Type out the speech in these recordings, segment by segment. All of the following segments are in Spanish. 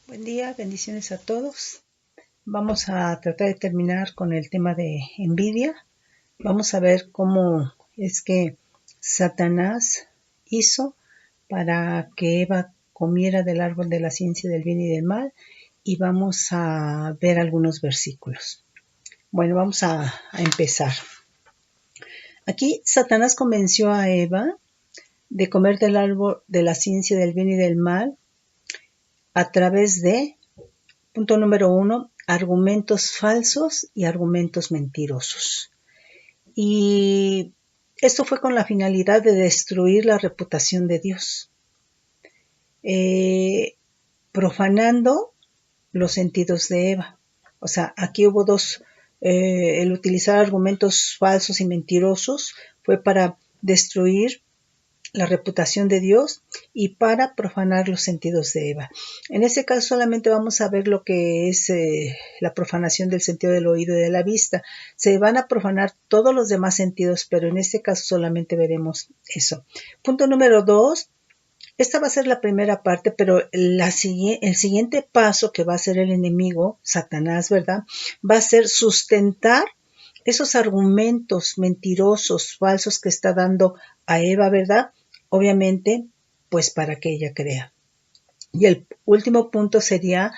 Buen día, bendiciones a todos. Vamos a tratar de terminar con el tema de envidia. Vamos a ver cómo es que Satanás hizo para que Eva comiera del árbol de la ciencia del bien y del mal, y vamos a ver algunos versículos. Bueno, vamos a empezar. Aquí Satanás convenció a Eva de comer del árbol de la ciencia del bien y del mal a través de, punto número 1, argumentos falsos y argumentos mentirosos. Y esto fue con la finalidad de destruir la reputación de Dios, profanando los sentidos de Eva. O sea, aquí hubo dos, el utilizar argumentos falsos y mentirosos fue para destruir la reputación de Dios y para profanar los sentidos de Eva. En este caso solamente vamos a ver lo que es la profanación del sentido del oído y de la vista. Se van a profanar todos los demás sentidos, pero en este caso solamente veremos eso. Punto número 2. Esta va a ser la primera parte, pero el siguiente paso que va a hacer el enemigo, Satanás, ¿verdad? Va a ser sustentar esos argumentos mentirosos, falsos que está dando a Eva, ¿verdad? Obviamente, pues para que ella crea. Y el último punto sería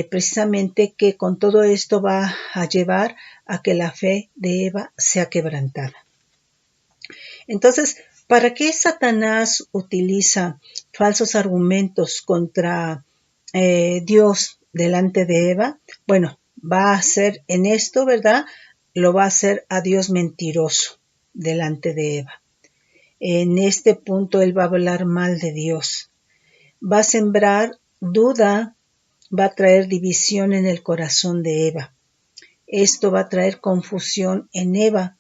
precisamente que con todo esto va a llevar a que la fe de Eva sea quebrantada. Entonces, ¿para qué Satanás utiliza falsos argumentos contra Dios delante de Eva? Bueno, va a hacer en esto, ¿verdad? Lo va a hacer a Dios mentiroso delante de Eva. En este punto él va a hablar mal de Dios. Va a sembrar duda, va a traer división en el corazón de Eva. Esto va a traer confusión en Eva.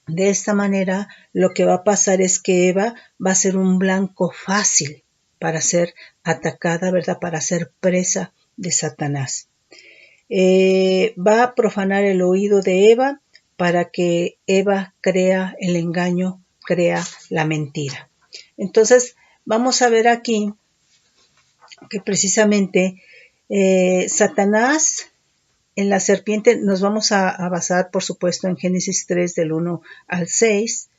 De esta manera, lo que va a pasar es que Eva va a ser un blanco fácil para ser atacada, ¿verdad? Para ser presa de Satanás. Va a profanar el oído de Eva para que Eva crea el engaño, crea la mentira. Entonces, vamos a ver aquí que precisamente Satanás en la serpiente, nos vamos a basar, por supuesto, en Génesis 3, del 1 al 6.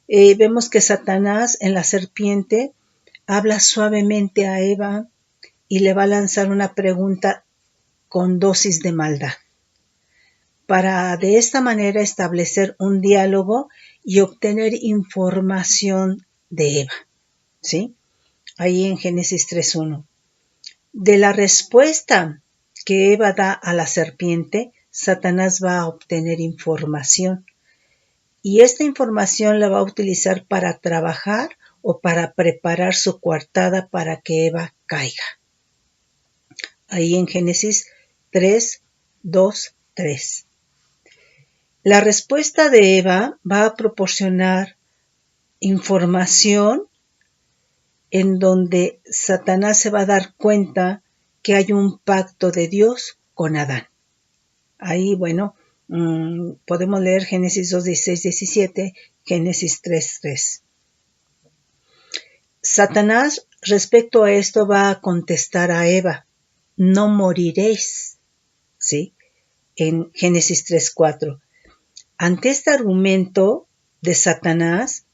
Vemos que Satanás en la serpiente habla suavemente a Eva y le va a lanzar una pregunta con dosis de maldad, para de esta manera establecer un diálogo y obtener información de Eva, ¿sí? Ahí en Génesis 3:1. De la respuesta que Eva da a la serpiente, Satanás va a obtener información. Y esta información la va a utilizar para trabajar o para preparar su coartada para que Eva caiga. Ahí en Génesis 3, 2, 3. La respuesta de Eva va a proporcionar información en donde Satanás se va a dar cuenta que hay un pacto de Dios con Adán. Ahí, bueno, podemos leer Génesis 2, 16, 17, Génesis 3, 3. Satanás, respecto a esto, va a contestar a Eva, no moriréis, ¿sí? En Génesis 3, 4. Ante este argumento de Satanás,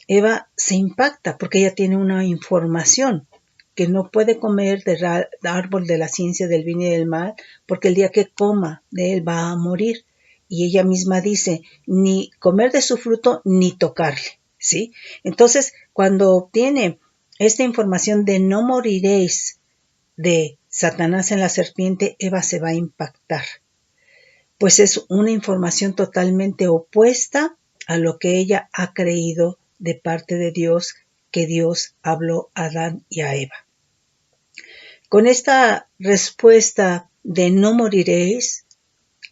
Eva se impacta porque ella tiene una información que no puede comer del árbol de la ciencia del bien y del mal, porque el día que coma de él va a morir. Y ella misma dice, ni comer de su fruto, ni tocarle, ¿sí? Entonces, cuando obtiene esta información de no moriréis de Satanás en la serpiente, Eva se va a impactar, pues es una información totalmente opuesta a lo que ella ha creído de parte de Dios, que Dios habló a Adán y a Eva. Con esta respuesta de no moriréis,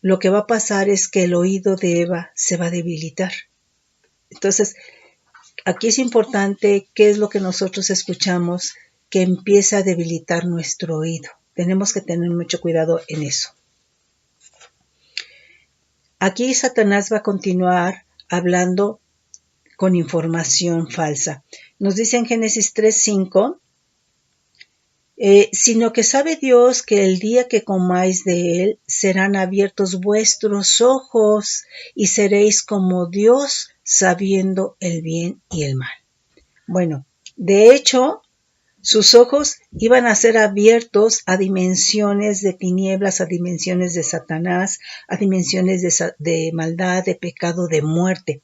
lo que va a pasar es que el oído de Eva se va a debilitar. Entonces, aquí es importante qué es lo que nosotros escuchamos que empieza a debilitar nuestro oído. Tenemos que tener mucho cuidado en eso. Aquí Satanás va a continuar hablando con información falsa. Nos dice en Génesis 3:5 sino que sabe Dios que el día que comáis de él serán abiertos vuestros ojos y seréis como Dios sabiendo el bien y el mal. Bueno, de hecho, sus ojos iban a ser abiertos a dimensiones de tinieblas, a dimensiones de Satanás, a dimensiones de maldad, de pecado, de muerte.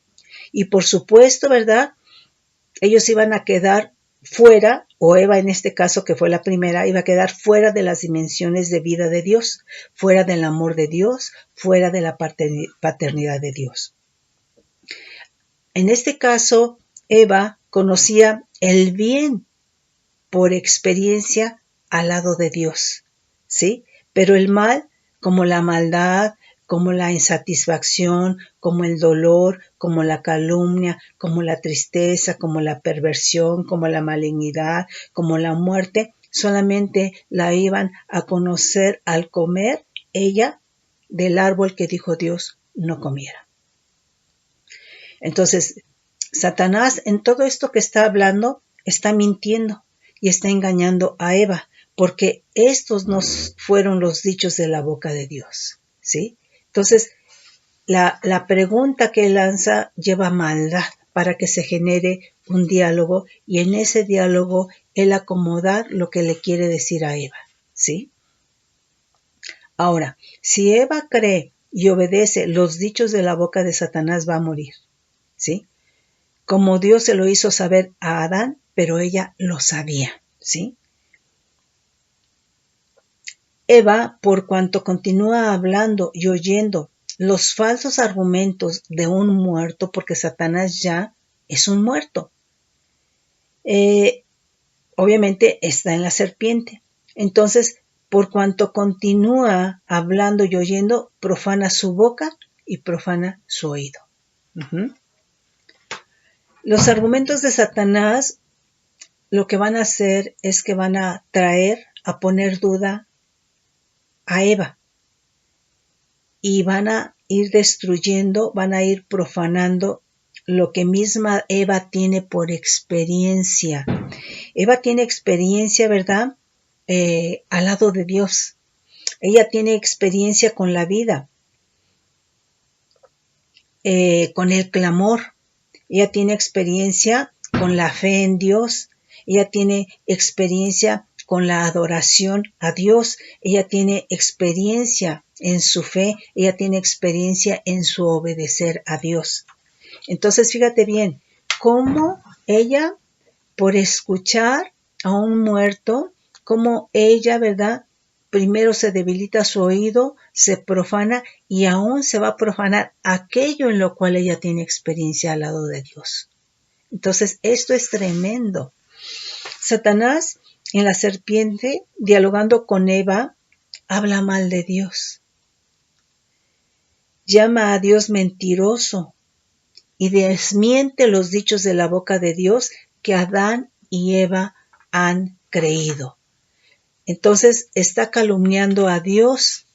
Y por supuesto, ¿verdad? Ellos iban a quedar fuera, o Eva en este caso, que fue la primera, iba a quedar fuera de las dimensiones de vida de Dios, fuera del amor de Dios, fuera de la paternidad de Dios. En este caso, Eva conocía el bien por experiencia al lado de Dios, ¿sí? Pero el mal, como la maldad, como la insatisfacción, como el dolor, como la calumnia, como la tristeza, como la perversión, como la malignidad, como la muerte, solamente la iban a conocer al comer ella del árbol que dijo Dios no comiera. Entonces, Satanás en todo esto que está hablando está mintiendo y está engañando a Eva, porque estos no fueron los dichos de la boca de Dios, ¿sí? Entonces, la pregunta que lanza lleva maldad para que se genere un diálogo y en ese diálogo él acomodar lo que le quiere decir a Eva, ¿sí? Ahora, si Eva cree y obedece los dichos de la boca de Satanás, va a morir, ¿sí? Como Dios se lo hizo saber a Adán, pero ella lo sabía, ¿sí? Eva, por cuanto continúa hablando y oyendo los falsos argumentos de un muerto, porque Satanás ya es un muerto, obviamente está en la serpiente. Entonces, por cuanto continúa hablando y oyendo, profana su boca y profana su oído. Los argumentos de Satanás lo que van a hacer es que van a traer, a poner duda a Eva y van a ir destruyendo, van a ir profanando lo que misma Eva tiene por experiencia. Eva tiene experiencia, ¿verdad? Al lado de Dios. Ella tiene experiencia con la vida, con el clamor. Ella tiene experiencia con la fe en Dios. Ella tiene experiencia con la adoración a Dios. Ella tiene experiencia en su fe. Ella tiene experiencia en su obedecer a Dios. Entonces, fíjate bien, cómo ella, por escuchar a un muerto, cómo ella, ¿verdad? Primero se debilita su oído, se profana y aún se va a profanar aquello en lo cual ella tiene experiencia al lado de Dios. Entonces, esto es tremendo. Satanás, en la serpiente, dialogando con Eva, habla mal de Dios. Llama a Dios mentiroso y desmiente los dichos de la boca de Dios que Adán y Eva han creído. Entonces está calumniando a Dios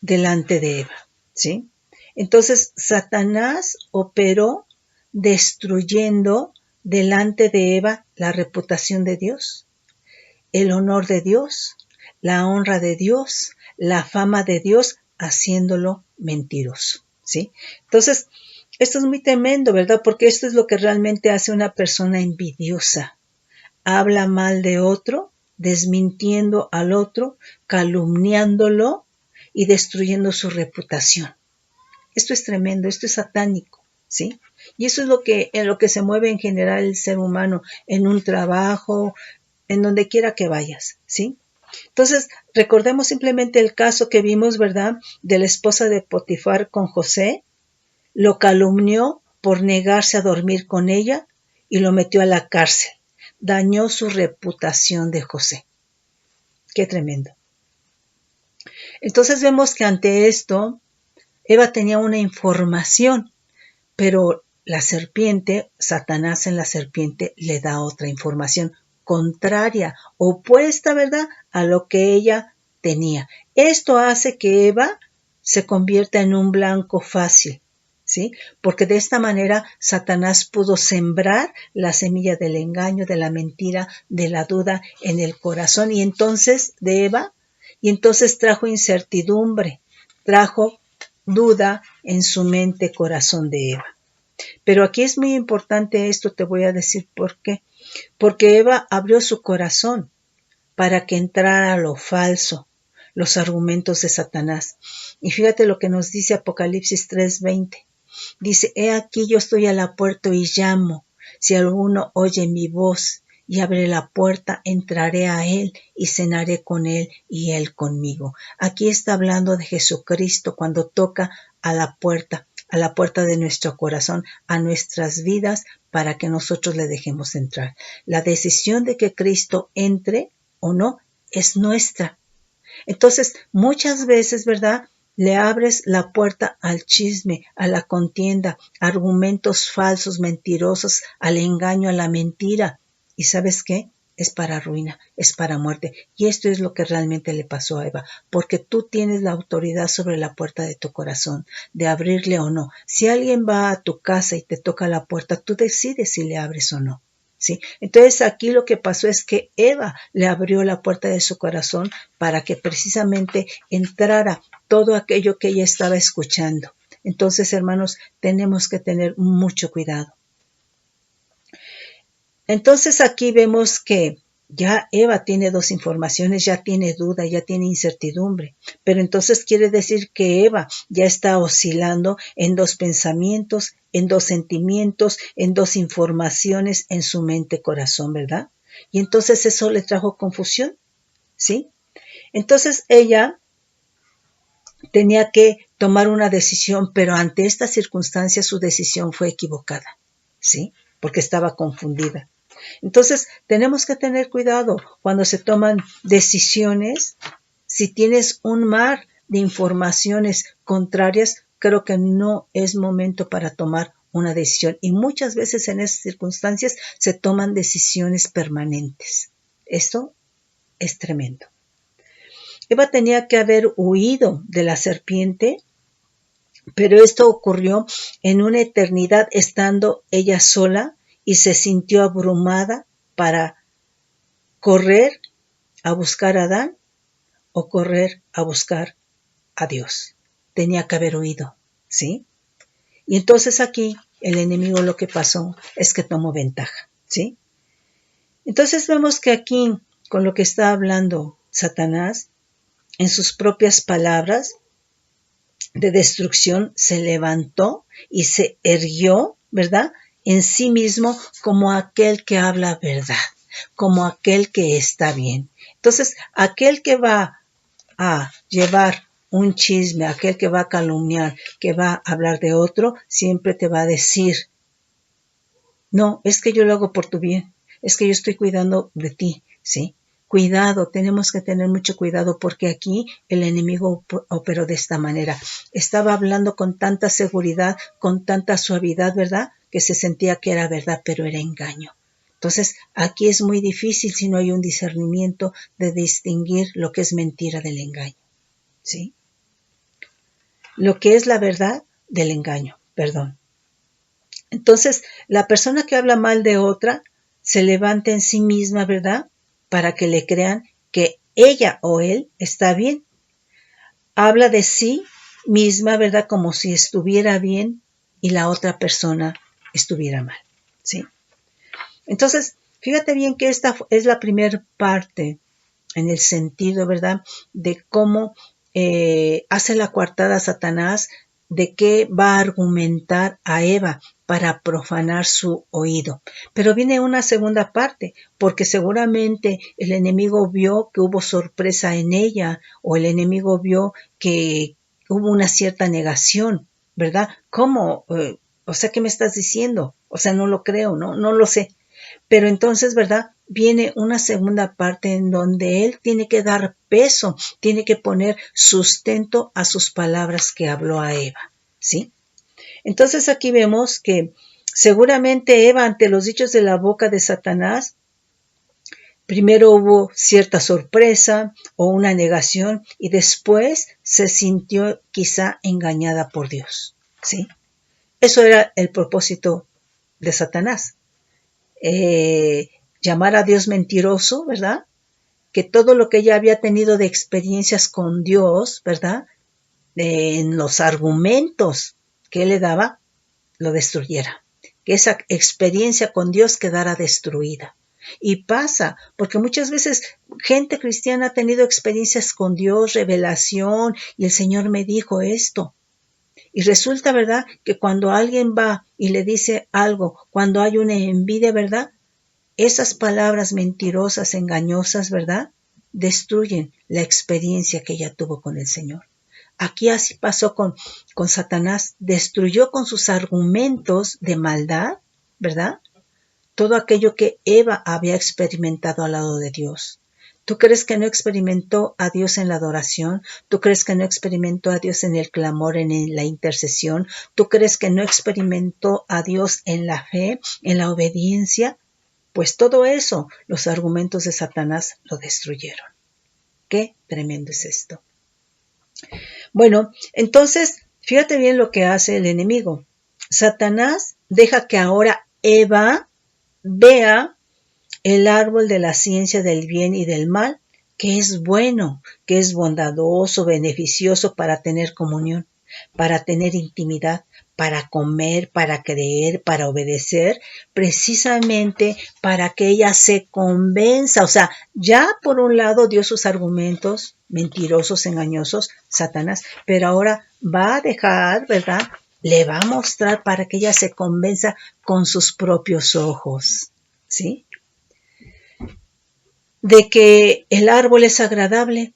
delante de Eva, ¿sí? Entonces Satanás operó destruyendo delante de Eva la reputación de Dios, el honor de Dios, la honra de Dios, la fama de Dios, haciéndolo mentiroso, ¿sí? Entonces, esto es muy tremendo, ¿verdad? Porque esto es lo que realmente hace una persona envidiosa. Habla mal de otro, desmintiendo al otro, calumniándolo y destruyendo su reputación. Esto es tremendo, esto es satánico, ¿sí? Y eso es en lo que se mueve en general el ser humano, en un trabajo, en donde quiera que vayas, ¿sí? Entonces, recordemos simplemente el caso que vimos, ¿verdad? De la esposa de Potifar con José, lo calumnió por negarse a dormir con ella y lo metió a la cárcel. Dañó su reputación de José. Qué tremendo. Entonces vemos que ante esto, Eva tenía una información, pero la serpiente, Satanás en la serpiente, le da otra información contraria, opuesta, ¿verdad?, a lo que ella tenía. Esto hace que Eva se convierta en un blanco fácil, ¿sí? Porque de esta manera Satanás pudo sembrar la semilla del engaño, de la mentira, de la duda en el corazón y entonces de Eva, y entonces trajo incertidumbre, trajo duda en su mente, corazón de Eva. Pero aquí es muy importante esto, te voy a decir por qué. Porque Eva abrió su corazón para que entrara lo falso, los argumentos de Satanás. Y fíjate lo que nos dice Apocalipsis 3:20. Dice, he aquí yo estoy a la puerta y llamo. Si alguno oye mi voz y abre la puerta, entraré a él y cenaré con él y él conmigo. Aquí está hablando de Jesucristo cuando toca a la puerta de nuestro corazón, a nuestras vidas, para que nosotros le dejemos entrar. La decisión de que Cristo entre o no es nuestra. Entonces, muchas veces, ¿verdad?, le abres la puerta al chisme, a la contienda, a argumentos falsos, mentirosos, al engaño, a la mentira. ¿Y sabes qué? Es para ruina, es para muerte. Y esto es lo que realmente le pasó a Eva, porque tú tienes la autoridad sobre la puerta de tu corazón, de abrirle o no. Si alguien va a tu casa y te toca la puerta, tú decides si le abres o no. ¿Sí? Entonces aquí lo que pasó es que Eva le abrió la puerta de su corazón para que precisamente entrara todo aquello que ella estaba escuchando. Entonces, hermanos, tenemos que tener mucho cuidado. Entonces aquí vemos que ya Eva tiene dos informaciones, ya tiene duda, ya tiene incertidumbre, pero entonces quiere decir que Eva ya está oscilando en dos pensamientos, en dos sentimientos, en dos informaciones en su mente, corazón, ¿verdad? Y entonces eso le trajo confusión, ¿sí? Entonces ella tenía que tomar una decisión, pero ante esta circunstancia su decisión fue equivocada, ¿sí? Porque estaba confundida. Entonces, tenemos que tener cuidado cuando se toman decisiones. Si tienes un mar de informaciones contrarias, creo que no es momento para tomar una decisión. Y muchas veces en esas circunstancias se toman decisiones permanentes. Esto es tremendo. Eva tenía que haber huido de la serpiente, pero esto ocurrió en una eternidad estando ella sola y se sintió abrumada para correr a buscar a Adán o correr a buscar a Dios. Tenía que haber huido, ¿sí? Y entonces aquí el enemigo lo que pasó es que tomó ventaja, ¿sí? Entonces vemos que aquí, con lo que está hablando Satanás, en sus propias palabras de destrucción, se levantó y se erguió, ¿verdad?, en sí mismo como aquel que habla verdad, como aquel que está bien. Entonces, aquel que va a llevar un chisme, aquel que va a calumniar, que va a hablar de otro, siempre te va a decir, no, es que yo lo hago por tu bien, es que yo estoy cuidando de ti, ¿sí? Cuidado, tenemos que tener mucho cuidado porque aquí el enemigo operó de esta manera. Estaba hablando con tanta seguridad, con tanta suavidad, ¿verdad?, que se sentía que era verdad, pero era engaño. Entonces, aquí es muy difícil si no hay un discernimiento de distinguir lo que es mentira del engaño, ¿sí? Lo que es la verdad del engaño, perdón. Entonces, la persona que habla mal de otra se levanta en sí misma, ¿verdad?, para que le crean que ella o él está bien. Habla de sí misma, ¿verdad?, como si estuviera bien y la otra persona estuviera mal, ¿sí? Entonces, fíjate bien que esta es la primera parte en el sentido, ¿verdad?, de cómo hace la coartada Satanás, de qué va a argumentar a Eva para profanar su oído. Pero viene una segunda parte, porque seguramente el enemigo vio que hubo sorpresa en ella, o el enemigo vio que hubo una cierta negación, ¿verdad? ¿Cómo? O sea, ¿qué me estás diciendo? O sea, no lo creo, no lo sé. Pero entonces, ¿verdad?, viene una segunda parte en donde él tiene que dar peso, tiene que poner sustento a sus palabras que habló a Eva, ¿sí? Entonces aquí vemos que seguramente Eva, ante los dichos de la boca de Satanás, primero hubo cierta sorpresa o una negación y después se sintió quizá engañada por Dios, ¿sí? Eso era el propósito de Satanás. Llamar a Dios mentiroso, ¿verdad? Que todo lo que ella había tenido de experiencias con Dios, ¿verdad? En los argumentos que él le daba, lo destruyera. Que esa experiencia con Dios quedara destruida. Y pasa, porque muchas veces gente cristiana ha tenido experiencias con Dios, revelación, y el Señor me dijo esto. Y resulta, ¿verdad?, que cuando alguien va y le dice algo, cuando hay una envidia, ¿verdad?, esas palabras mentirosas, engañosas, ¿verdad?, destruyen la experiencia que ella tuvo con el Señor. Aquí así pasó con Satanás, destruyó con sus argumentos de maldad, ¿verdad?, todo aquello que Eva había experimentado al lado de Dios. ¿Tú crees que no experimentó a Dios en la adoración? ¿Tú crees que no experimentó a Dios en el clamor, en la intercesión? ¿Tú crees que no experimentó a Dios en la fe, en la obediencia? Pues todo eso, los argumentos de Satanás lo destruyeron. Qué tremendo es esto. Bueno, entonces, fíjate bien lo que hace el enemigo. Satanás deja que ahora Eva vea el árbol de la ciencia del bien y del mal, que es bueno, que es bondadoso, beneficioso para tener comunión, para tener intimidad, para comer, para creer, para obedecer, precisamente para que ella se convenza. O sea, ya por un lado dio sus argumentos mentirosos, engañosos, Satanás, pero ahora va a dejar, ¿verdad? Le va a mostrar para que ella se convenza con sus propios ojos, ¿sí? De que el árbol es agradable,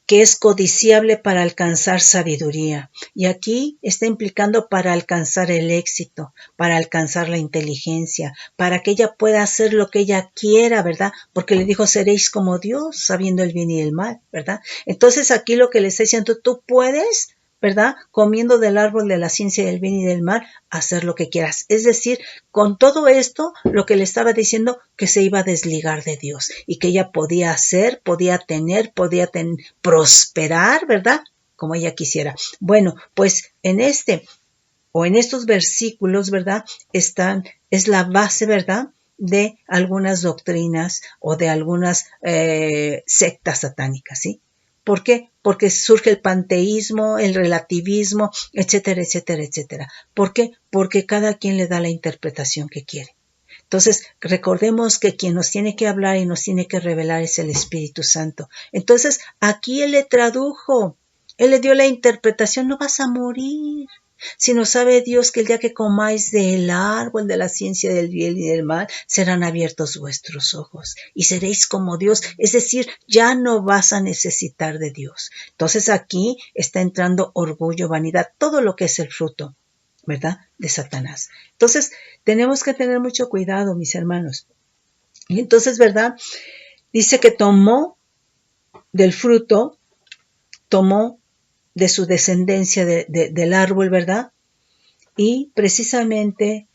que es codiciable para alcanzar sabiduría. Y aquí está implicando para alcanzar el éxito, para alcanzar la inteligencia, para que ella pueda hacer lo que ella quiera, ¿verdad? Porque le dijo, seréis como Dios, sabiendo el bien y el mal, ¿verdad? Entonces aquí lo que le está diciendo, tú puedes, ¿verdad?, comiendo del árbol de la ciencia del bien y del mal, hacer lo que quieras. Es decir, con todo esto, lo que le estaba diciendo, que se iba a desligar de Dios y que ella podía hacer, podía tener, prosperar, ¿verdad?, como ella quisiera. Bueno, pues en estos versículos, ¿verdad?, es la base, ¿verdad?, de algunas doctrinas o de algunas sectas satánicas, ¿sí? ¿Por qué? Porque surge el panteísmo, el relativismo, etcétera, etcétera, etcétera. ¿Por qué? Porque cada quien le da la interpretación que quiere. Entonces, recordemos que quien nos tiene que hablar y nos tiene que revelar es el Espíritu Santo. Entonces, aquí Él le tradujo, Él le dio la interpretación, no vas a morir. Sino sabe Dios que el día que comáis del árbol de la ciencia del bien y del mal, serán abiertos vuestros ojos y seréis como Dios. Es decir, ya no vas a necesitar de Dios. Entonces aquí está entrando orgullo, vanidad, todo lo que es el fruto, ¿verdad?, de Satanás. Entonces, tenemos que tener mucho cuidado, mis hermanos. Y entonces, ¿verdad?, dice que tomó del fruto, tomó de su descendencia del árbol, ¿verdad?, y precisamente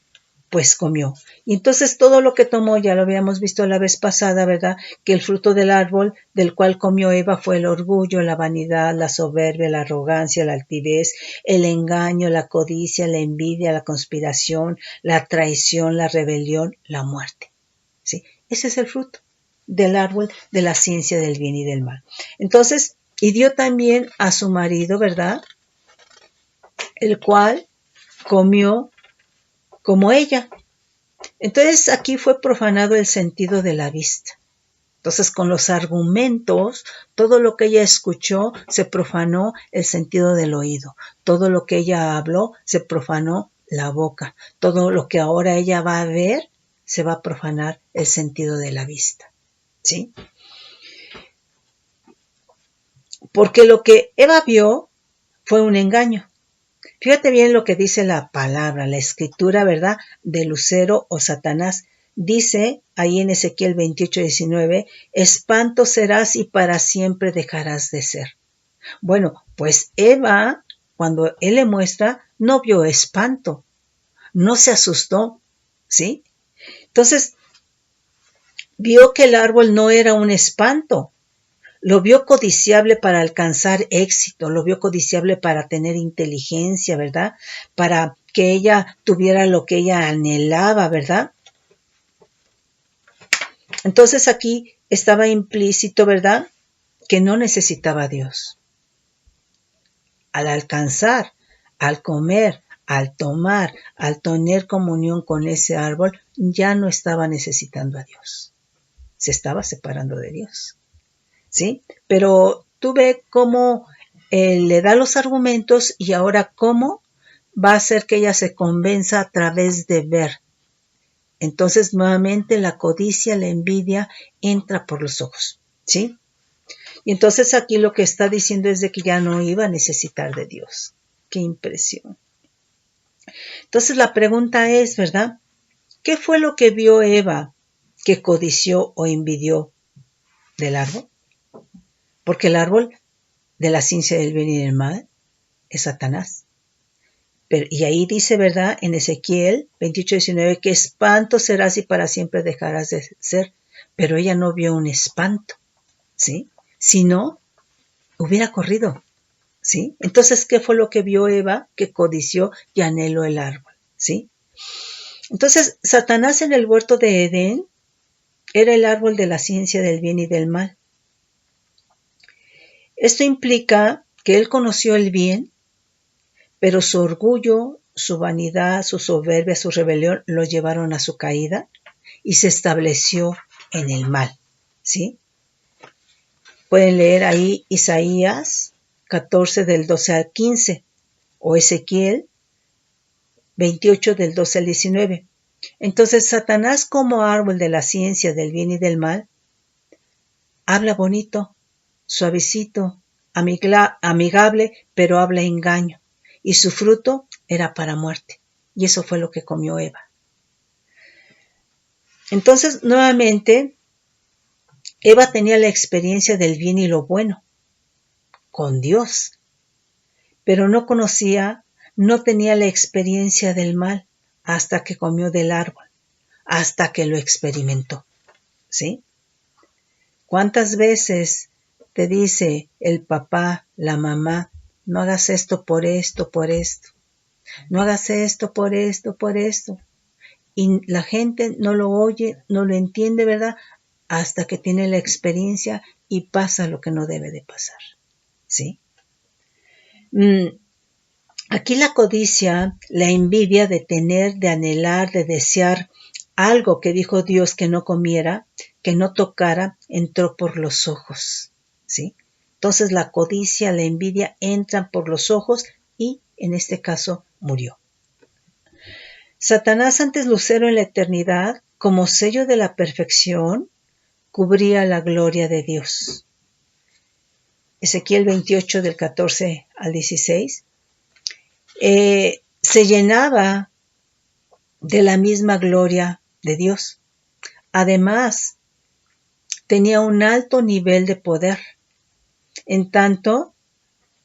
pues comió. Y entonces todo lo que tomó, ya lo habíamos visto la vez pasada, ¿verdad?, que el fruto del árbol del cual comió Eva fue el orgullo, la vanidad, la soberbia, la arrogancia, la altivez, el engaño, la codicia, la envidia, la conspiración, la traición, la rebelión, la muerte, ¿sí? Ese es el fruto del árbol de la ciencia del bien y del mal. Entonces, y dio también a su marido, ¿verdad?, el cual comió como ella. Entonces aquí fue profanado el sentido de la vista. Entonces con los argumentos, todo lo que ella escuchó, se profanó el sentido del oído. Todo lo que ella habló, se profanó la boca. Todo lo que ahora ella va a ver, se va a profanar el sentido de la vista, ¿sí? Porque lo que Eva vio fue un engaño. Fíjate bien lo que dice la palabra, la escritura, ¿verdad?, de Lucero o Satanás. Dice ahí en Ezequiel 28:19, espanto serás y para siempre dejarás de ser. Bueno, pues Eva, cuando él le muestra, no vio espanto, no se asustó, ¿sí? Entonces, vio que el árbol no era un espanto. Lo vio codiciable para alcanzar éxito, lo vio codiciable para tener inteligencia, ¿verdad?, para que ella tuviera lo que ella anhelaba, ¿verdad? Entonces aquí estaba implícito, ¿verdad?, que no necesitaba a Dios. Al alcanzar, al comer, al tomar, al tener comunión con ese árbol, ya no estaba necesitando a Dios. Se estaba separando de Dios, ¿sí? Pero tú ve cómo le da los argumentos y ahora cómo va a hacer que ella se convenza a través de ver. Entonces nuevamente la codicia, la envidia entra por los ojos, ¿sí? Y entonces aquí lo que está diciendo es de que ya no iba a necesitar de Dios. ¡Qué impresión! Entonces la pregunta es, ¿verdad?, ¿qué fue lo que vio Eva que codició o envidió del árbol? Porque el árbol de la ciencia del bien y del mal es Satanás. Y ahí dice, ¿verdad?, en Ezequiel 28:19, que espanto serás y para siempre dejarás de ser. Pero ella no vio un espanto, ¿sí? Si no, hubiera corrido, ¿sí? Entonces, ¿qué fue lo que vio Eva que codició y anheló el árbol, ¿sí? Entonces, Satanás en el huerto de Edén era el árbol de la ciencia del bien y del mal. Esto implica que él conoció el bien, pero su orgullo, su vanidad, su soberbia, su rebelión lo llevaron a su caída y se estableció en el mal, ¿sí? Pueden leer ahí Isaías 14 del 12 al 15 o Ezequiel 28 del 12 al 19. Entonces, Satanás como árbol de la ciencia del bien y del mal habla bonito, suavecito, amigable, pero habla engaño. Y su fruto era para muerte. Y eso fue lo que comió Eva. Entonces, nuevamente, Eva tenía la experiencia del bien y lo bueno con Dios, pero no tenía la experiencia del mal hasta que comió del árbol, hasta que lo experimentó, ¿sí? ¿Cuántas veces te dice el papá, la mamá, no hagas esto por esto, por esto? No hagas esto por esto, por esto. Y la gente no lo oye, no lo entiende, ¿verdad?, hasta que tiene la experiencia y pasa lo que no debe de pasar, ¿sí? Aquí la codicia, la envidia de tener, de anhelar, de desear algo que dijo Dios que no comiera, que no tocara, entró por los ojos, ¿sí? Entonces la codicia, la envidia entran por los ojos y en este caso murió. Satanás, antes lucero en la eternidad, como sello de la perfección, cubría la gloria de Dios. Ezequiel 28 del 14 al 16. Se llenaba de la misma gloria de Dios. Además, tenía un alto nivel de poder, en tanto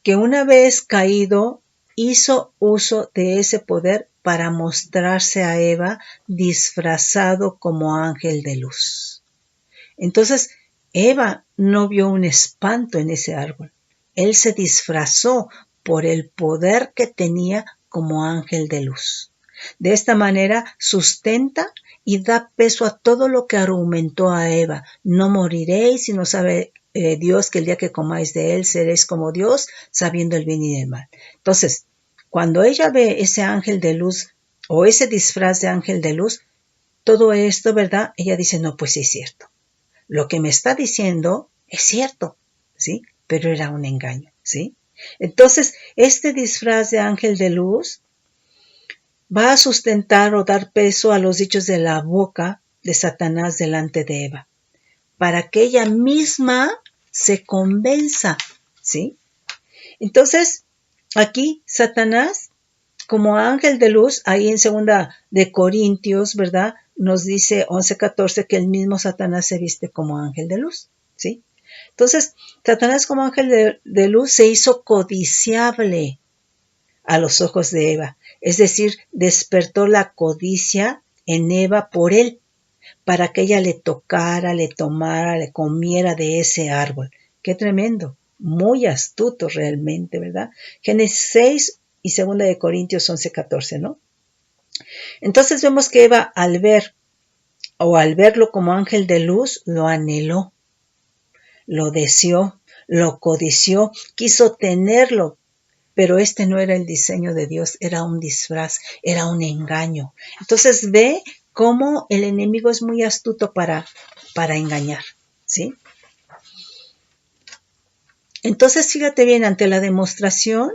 que una vez caído, hizo uso de ese poder para mostrarse a Eva disfrazado como ángel de luz. Entonces, Eva no vio un espanto en ese árbol. Él se disfrazó por el poder que tenía como ángel de luz. De esta manera sustenta y da peso a todo lo que argumentó a Eva. No moriréis, sino sabe Dios que el día que comáis de él seréis como Dios, sabiendo el bien y el mal. Entonces, cuando ella ve ese ángel de luz o ese disfraz de ángel de luz, todo esto, ¿verdad?, ella dice, no, pues sí es cierto. Lo que me está diciendo es cierto, ¿sí? Pero era un engaño, ¿sí? Entonces, este disfraz de ángel de luz va a sustentar o dar peso a los dichos de la boca de Satanás delante de Eva, para que ella misma se convenza, ¿sí? Entonces, aquí Satanás, como ángel de luz, ahí en 2 Corintios, ¿verdad?, nos dice 11:14 que el mismo Satanás se viste como ángel de luz, ¿sí? Entonces, Satanás como ángel de luz se hizo codiciable a los ojos de Eva, es decir, despertó la codicia en Eva por él, para que ella le tocara, le tomara, le comiera de ese árbol. ¡Qué tremendo! Muy astuto realmente, ¿verdad? Génesis y 2 Corintios 11:14, ¿no? Entonces vemos que Eva al verlo como ángel de luz, lo anheló, lo deseó, lo codició, quiso tenerlo, pero este no era el diseño de Dios, era un disfraz, era un engaño. Entonces ve cómo el enemigo es muy astuto para engañar, ¿sí? Entonces fíjate bien, ante la demostración,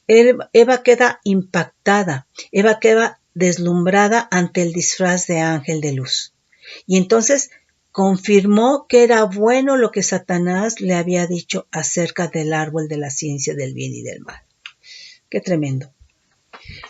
Eva queda impactada, Eva queda deslumbrada ante el disfraz de ángel de luz. Y entonces confirmó que era bueno lo que Satanás le había dicho acerca del árbol de la ciencia del bien y del mal. Qué tremendo.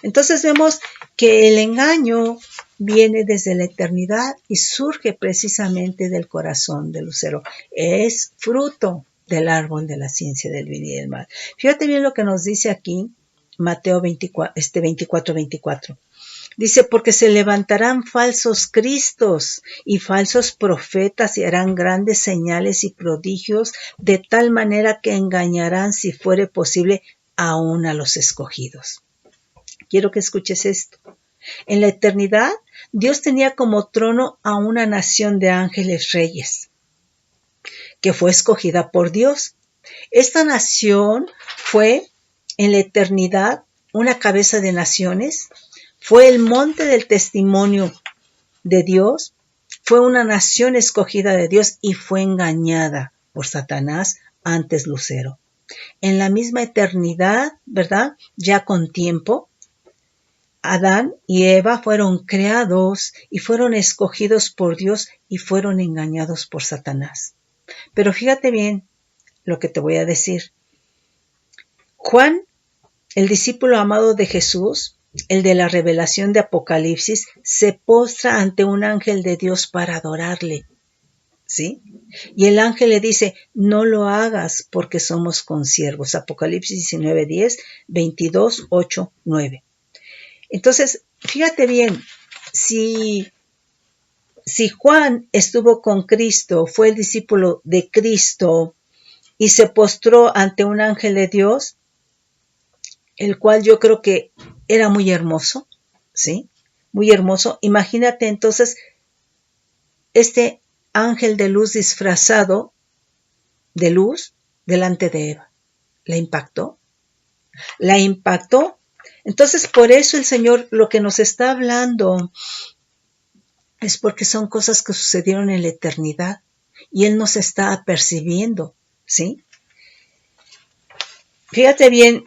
Entonces vemos que el engaño viene desde la eternidad y surge precisamente del corazón de Lucero. Es fruto del árbol de la ciencia del bien y del mal. Fíjate bien lo que nos dice aquí Mateo 24:24. Dice, porque se levantarán falsos cristos y falsos profetas y harán grandes señales y prodigios, de tal manera que engañarán, si fuere posible, aún a los escogidos. Quiero que escuches esto. En la eternidad, Dios tenía como trono a una nación de ángeles reyes, que fue escogida por Dios. Esta nación fue en la eternidad una cabeza de naciones, fue el monte del testimonio de Dios, fue una nación escogida de Dios y fue engañada por Satanás, antes Lucero. En la misma eternidad, ¿verdad? Ya con tiempo, Adán y Eva fueron creados y fueron escogidos por Dios y fueron engañados por Satanás. Pero fíjate bien lo que te voy a decir. Juan, el discípulo amado de Jesús, el de la revelación de Apocalipsis, se postra ante un ángel de Dios para adorarle, ¿sí? Y el ángel le dice, no lo hagas porque somos consiervos. Apocalipsis 19:10, 22, 8, 9. Entonces, fíjate bien, si Juan estuvo con Cristo, fue el discípulo de Cristo y se postró ante un ángel de Dios, el cual yo creo que era muy hermoso, ¿sí? Muy hermoso. Imagínate entonces este ángel de luz disfrazado de luz delante de Eva. ¿La impactó? ¿La impactó? Entonces, por eso el Señor lo que nos está hablando es porque son cosas que sucedieron en la eternidad y Él nos está apercibiendo, ¿sí? Fíjate bien,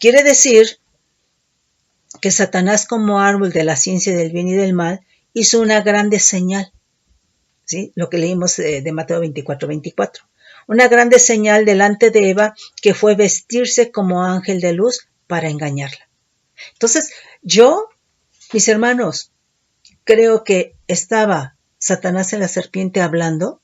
quiere decir que Satanás, como árbol de la ciencia del bien y del mal, hizo una grande señal, ¿sí? Lo que leímos de Mateo 24:24. Una grande señal delante de Eva, que fue vestirse como ángel de luz para engañarla. Entonces, yo, mis hermanos, creo que estaba Satanás en la serpiente hablando,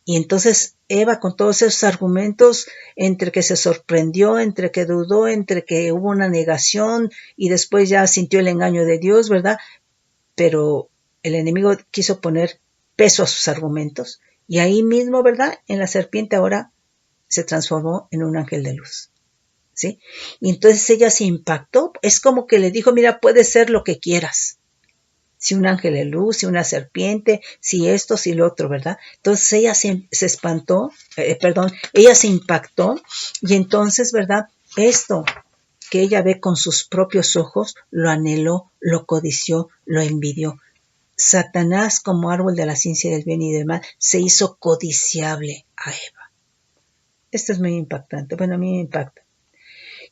y entonces Eva, con todos esos argumentos, entre que se sorprendió, entre que dudó, entre que hubo una negación y después ya sintió el engaño de Dios, ¿verdad? Pero el enemigo quiso poner peso a sus argumentos y ahí mismo, ¿verdad? En la serpiente ahora se transformó en un ángel de luz, ¿sí? Y entonces ella se impactó, es como que le dijo, mira, puede ser lo que quieras. Si un ángel de luz, si una serpiente, si esto, si lo otro, ¿verdad? Entonces ella se espantó, ella se impactó y entonces, ¿verdad? Esto que ella ve con sus propios ojos, lo anheló, lo codició, lo envidió. Satanás, como árbol de la ciencia del bien y del mal, se hizo codiciable a Eva. Esto es muy impactante. Bueno, a mí me impacta.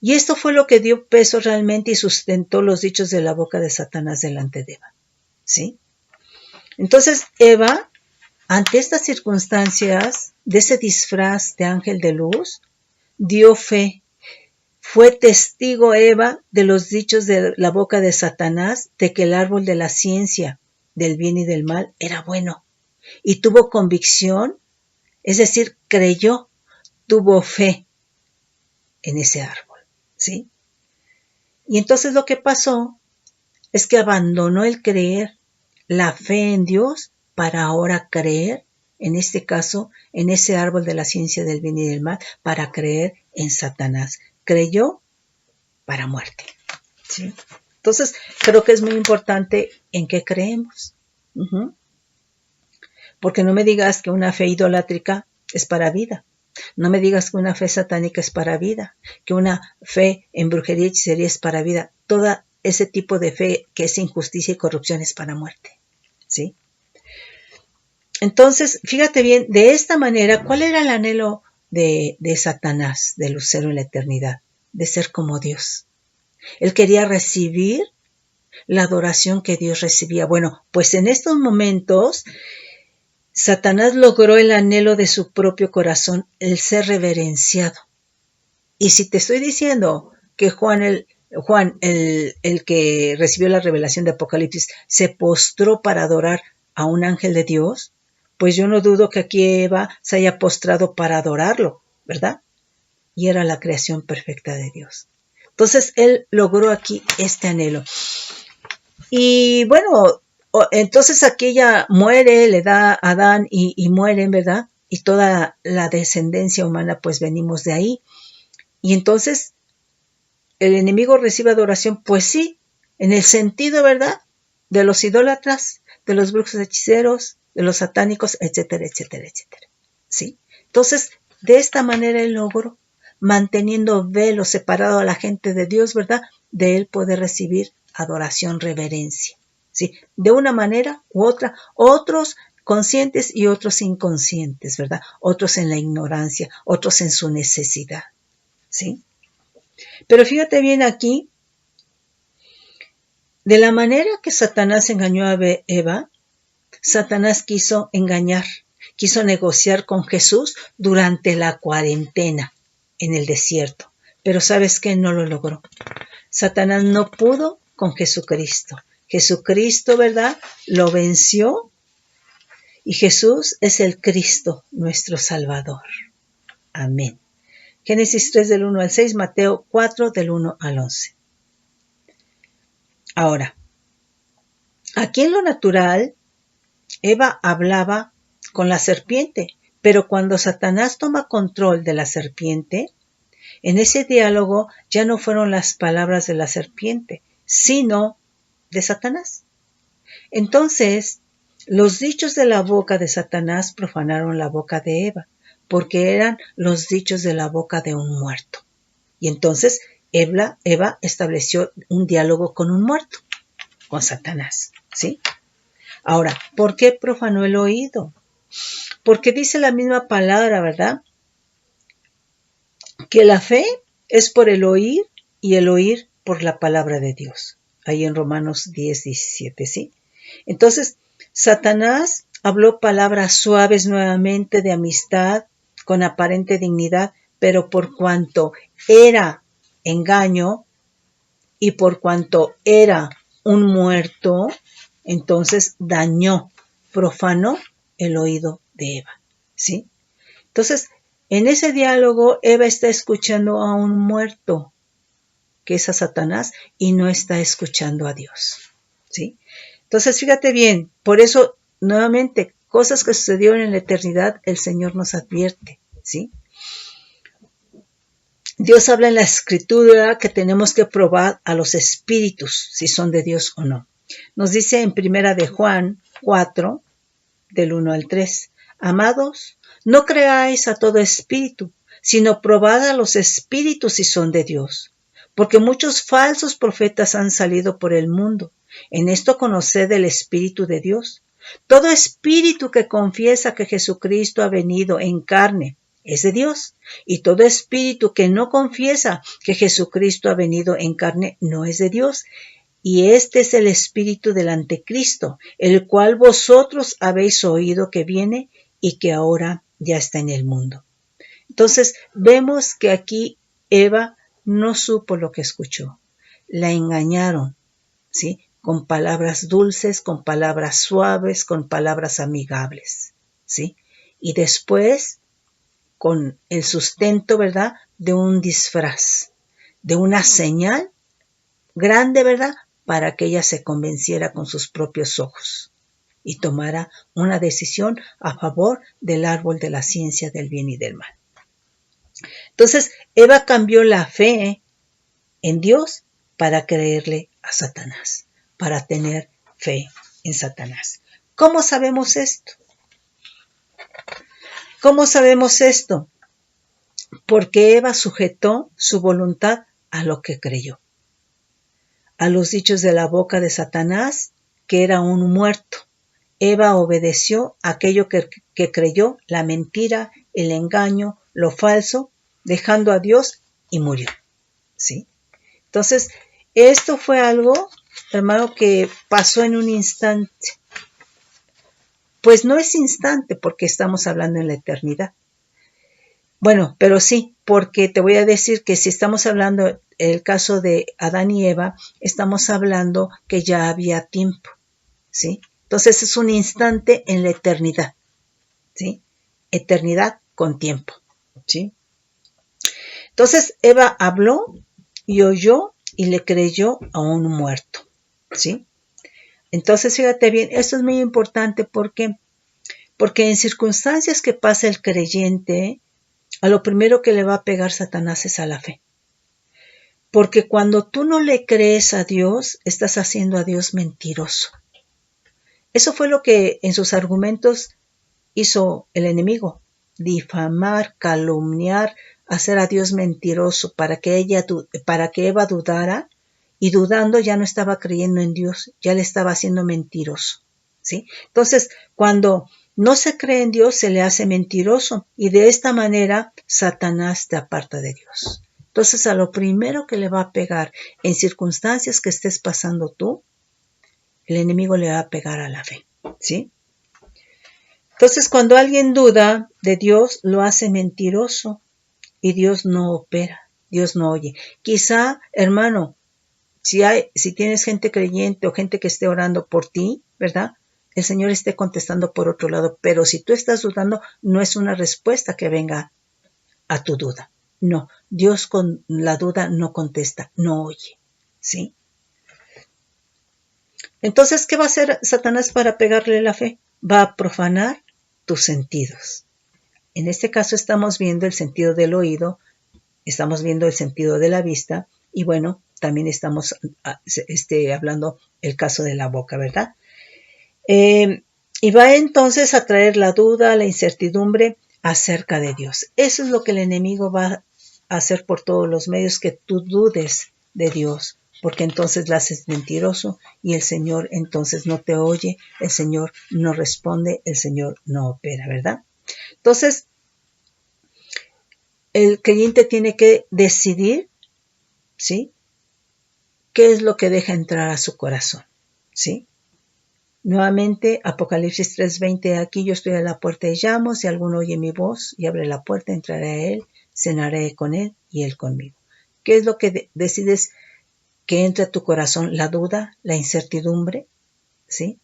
Y esto fue lo que dio peso realmente y sustentó los dichos de la boca de Satanás delante de Eva, ¿sí? Entonces, Eva, ante estas circunstancias de ese disfraz de ángel de luz, dio fe. Fue testigo Eva de los dichos de la boca de Satanás de que el árbol de la ciencia del bien y del mal era bueno. Y tuvo convicción, es decir, creyó, tuvo fe en ese árbol, ¿sí? Y entonces lo que pasó es que abandonó el creer, la fe en Dios, para ahora creer, en este caso, en ese árbol de la ciencia del bien y del mal, para creer en Satanás. Creyó para muerte. ¿Sí? Entonces, creo que es muy importante en qué creemos. Porque no me digas que una fe idolátrica es para vida. No me digas que una fe satánica es para vida, que una fe en brujería y hechicería es para vida. Todo ese tipo de fe que es injusticia y corrupción es para muerte. ¿Sí? Entonces, fíjate bien, de esta manera, ¿cuál era el anhelo de Satanás, de Lucero en la eternidad? De ser como Dios. Él quería recibir la adoración que Dios recibía. Bueno, pues en estos momentos, Satanás logró el anhelo de su propio corazón, el ser reverenciado. Y si te estoy diciendo que Juan, el que recibió la revelación de Apocalipsis, se postró para adorar a un ángel de Dios, pues yo no dudo que aquí Eva se haya postrado para adorarlo, ¿verdad? Y era la creación perfecta de Dios. Entonces él logró aquí este anhelo. Y bueno, entonces aquí ella muere, le da a Adán y mueren, ¿verdad? Y toda la descendencia humana pues venimos de ahí. Y entonces el enemigo recibe adoración, pues sí, en el sentido, ¿verdad? De los idólatras, de los brujos hechiceros, de los satánicos, etcétera, etcétera, etcétera. ¿Sí? Entonces, de esta manera él logró, manteniendo velo separado a la gente de Dios, ¿verdad? De él poder recibir adoración, reverencia. ¿Sí? De una manera u otra, otros conscientes y otros inconscientes, ¿verdad? Otros en la ignorancia, otros en su necesidad. ¿Sí? Pero fíjate bien aquí, de la manera que Satanás engañó a Eva, Satanás quiso engañar, quiso negociar con Jesús durante la cuarentena en el desierto. Pero ¿sabes qué? No lo logró. Satanás no pudo con Jesucristo. Jesucristo, ¿verdad? Lo venció y Jesús es el Cristo, nuestro Salvador. Amén. Génesis 3 del 1 al 6, Mateo 4 del 1 al 11. Ahora, aquí en lo natural, Eva hablaba con la serpiente, pero cuando Satanás toma control de la serpiente, en ese diálogo ya no fueron las palabras de la serpiente, sino de Satanás. Entonces, los dichos de la boca de Satanás profanaron la boca de Eva, porque eran los dichos de la boca de un muerto. Y entonces Eva estableció un diálogo con un muerto, con Satanás, ¿sí? Ahora, ¿por qué profanó el oído? Porque dice la misma palabra, ¿verdad? Que la fe es por el oír y el oír por la palabra de Dios. Ahí en Romanos 10:17, ¿sí? Entonces, Satanás habló palabras suaves nuevamente de amistad, con aparente dignidad, pero por cuanto era engaño y por cuanto era un muerto, entonces dañó, profanó el oído de Eva, ¿sí? Entonces, en ese diálogo, Eva está escuchando a un muerto, que es a Satanás, y no está escuchando a Dios, ¿sí? Entonces, fíjate bien, por eso, nuevamente, cosas que sucedieron en la eternidad, el Señor nos advierte, ¿sí? Dios habla en la Escritura que tenemos que probar a los espíritus, si son de Dios o no. Nos dice en Primera de Juan 4, del 1 al 3, amados, no creáis a todo espíritu, sino probad a los espíritus si son de Dios, porque muchos falsos profetas han salido por el mundo. En esto conoced el Espíritu de Dios. Todo espíritu que confiesa que Jesucristo ha venido en carne es de Dios, y todo espíritu que no confiesa que Jesucristo ha venido en carne no es de Dios. Y este es el espíritu del anticristo, el cual vosotros habéis oído que viene y que ahora ya está en el mundo. Entonces, vemos que aquí Eva no supo lo que escuchó. La engañaron, ¿sí? Con palabras dulces, con palabras suaves, con palabras amigables, ¿sí? Y después, con el sustento, ¿verdad?, de un disfraz, de una señal grande, ¿verdad?, para que ella se convenciera con sus propios ojos y tomara una decisión a favor del árbol de la ciencia del bien y del mal. Entonces, Eva cambió la fe en Dios para creerle a Satanás, para tener fe en Satanás. ¿Cómo sabemos esto? ¿Cómo sabemos esto? Porque Eva sujetó su voluntad a lo que creyó, a los dichos de la boca de Satanás, que era un muerto. Eva obedeció aquello que creyó, la mentira, el engaño, lo falso, dejando a Dios y murió. ¿Sí? Entonces, esto fue algo, hermano, que pasó en un instante. Pues no es instante porque estamos hablando en la eternidad. Bueno, pero sí, porque te voy a decir que si estamos hablando el caso de Adán y Eva, estamos hablando que ya había tiempo, ¿sí? Entonces es un instante en la eternidad, ¿sí? Eternidad con tiempo, ¿sí? Entonces Eva habló y oyó y le creyó a un muerto, ¿sí? Entonces fíjate bien, esto es muy importante porque en circunstancias que pasa el creyente, a lo primero que le va a pegar Satanás es a la fe. Porque cuando tú no le crees a Dios, estás haciendo a Dios mentiroso. Eso fue lo que en sus argumentos hizo el enemigo. Difamar, calumniar, hacer a Dios mentiroso para que Eva dudara, y dudando ya no estaba creyendo en Dios, ya le estaba haciendo mentiroso, ¿sí? Entonces, cuando no se cree en Dios, se le hace mentiroso, y de esta manera Satanás te aparta de Dios. Entonces, a lo primero que le va a pegar en circunstancias que estés pasando tú, el enemigo le va a pegar a la fe, ¿sí? Entonces, cuando alguien duda de Dios, lo hace mentiroso y Dios no opera, Dios no oye. Quizá, hermano, si tienes gente creyente o gente que esté orando por ti, ¿verdad? El Señor esté contestando por otro lado, pero si tú estás dudando, no es una respuesta que venga a tu duda. No, Dios con la duda no contesta, no oye, ¿sí? Entonces, ¿qué va a hacer Satanás para pegarle la fe? Va a profanar tus sentidos. En este caso estamos viendo el sentido del oído, estamos viendo el sentido de la vista y bueno, también estamos hablando el caso de la boca, ¿verdad? Y va entonces a traer la duda, la incertidumbre acerca de Dios. Eso es lo que el enemigo va a hacer por todos los medios, que tú dudes de Dios, porque entonces la haces mentiroso y el Señor entonces no te oye, el Señor no responde, el Señor no opera, ¿verdad? Entonces, el creyente tiene que decidir, ¿sí? ¿Qué es lo que deja entrar a su corazón? ¿Sí? Nuevamente, Apocalipsis 3:20, aquí yo estoy a la puerta y llamo, si alguno oye mi voz y abre la puerta, entraré a él, cenaré con él y él conmigo. ¿Qué es lo que decides que entre a tu corazón? ¿La duda? ¿La incertidumbre? ¿Sí?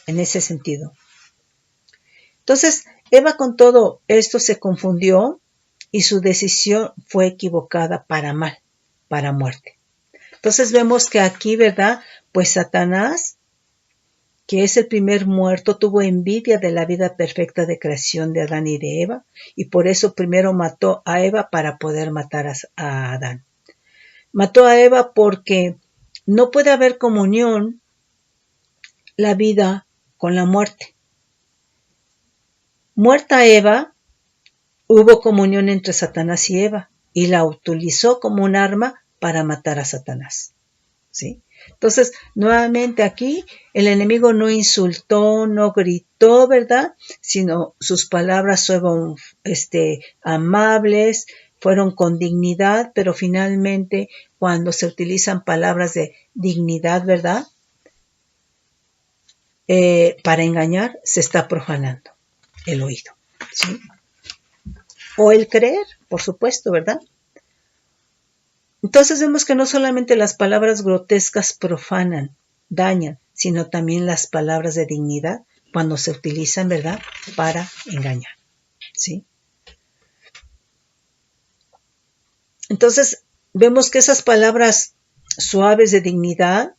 En ese sentido. Entonces, Eva con todo esto se confundió y su decisión fue equivocada para mal, para muerte. Entonces vemos que aquí, ¿verdad? Pues Satanás, que es el primer muerto, tuvo envidia de la vida perfecta de creación de Adán y de Eva, y por eso primero mató a Eva para poder matar a Adán. Mató a Eva porque no puede haber comunión la vida con la muerte. Muerta Eva, hubo comunión entre Satanás y Eva, y la utilizó como un arma para matar a Satanás, ¿sí? Entonces, nuevamente aquí, el enemigo no insultó, no gritó, ¿verdad? Sino sus palabras fueron amables, fueron con dignidad, pero finalmente cuando se utilizan palabras de dignidad, ¿verdad? Para engañar, se está profanando el oído, ¿sí? O el creer, por supuesto, ¿verdad? Entonces vemos que no solamente las palabras grotescas profanan, dañan, sino también las palabras de dignidad cuando se utilizan, ¿verdad?, para engañar, ¿sí? Entonces vemos que esas palabras suaves de dignidad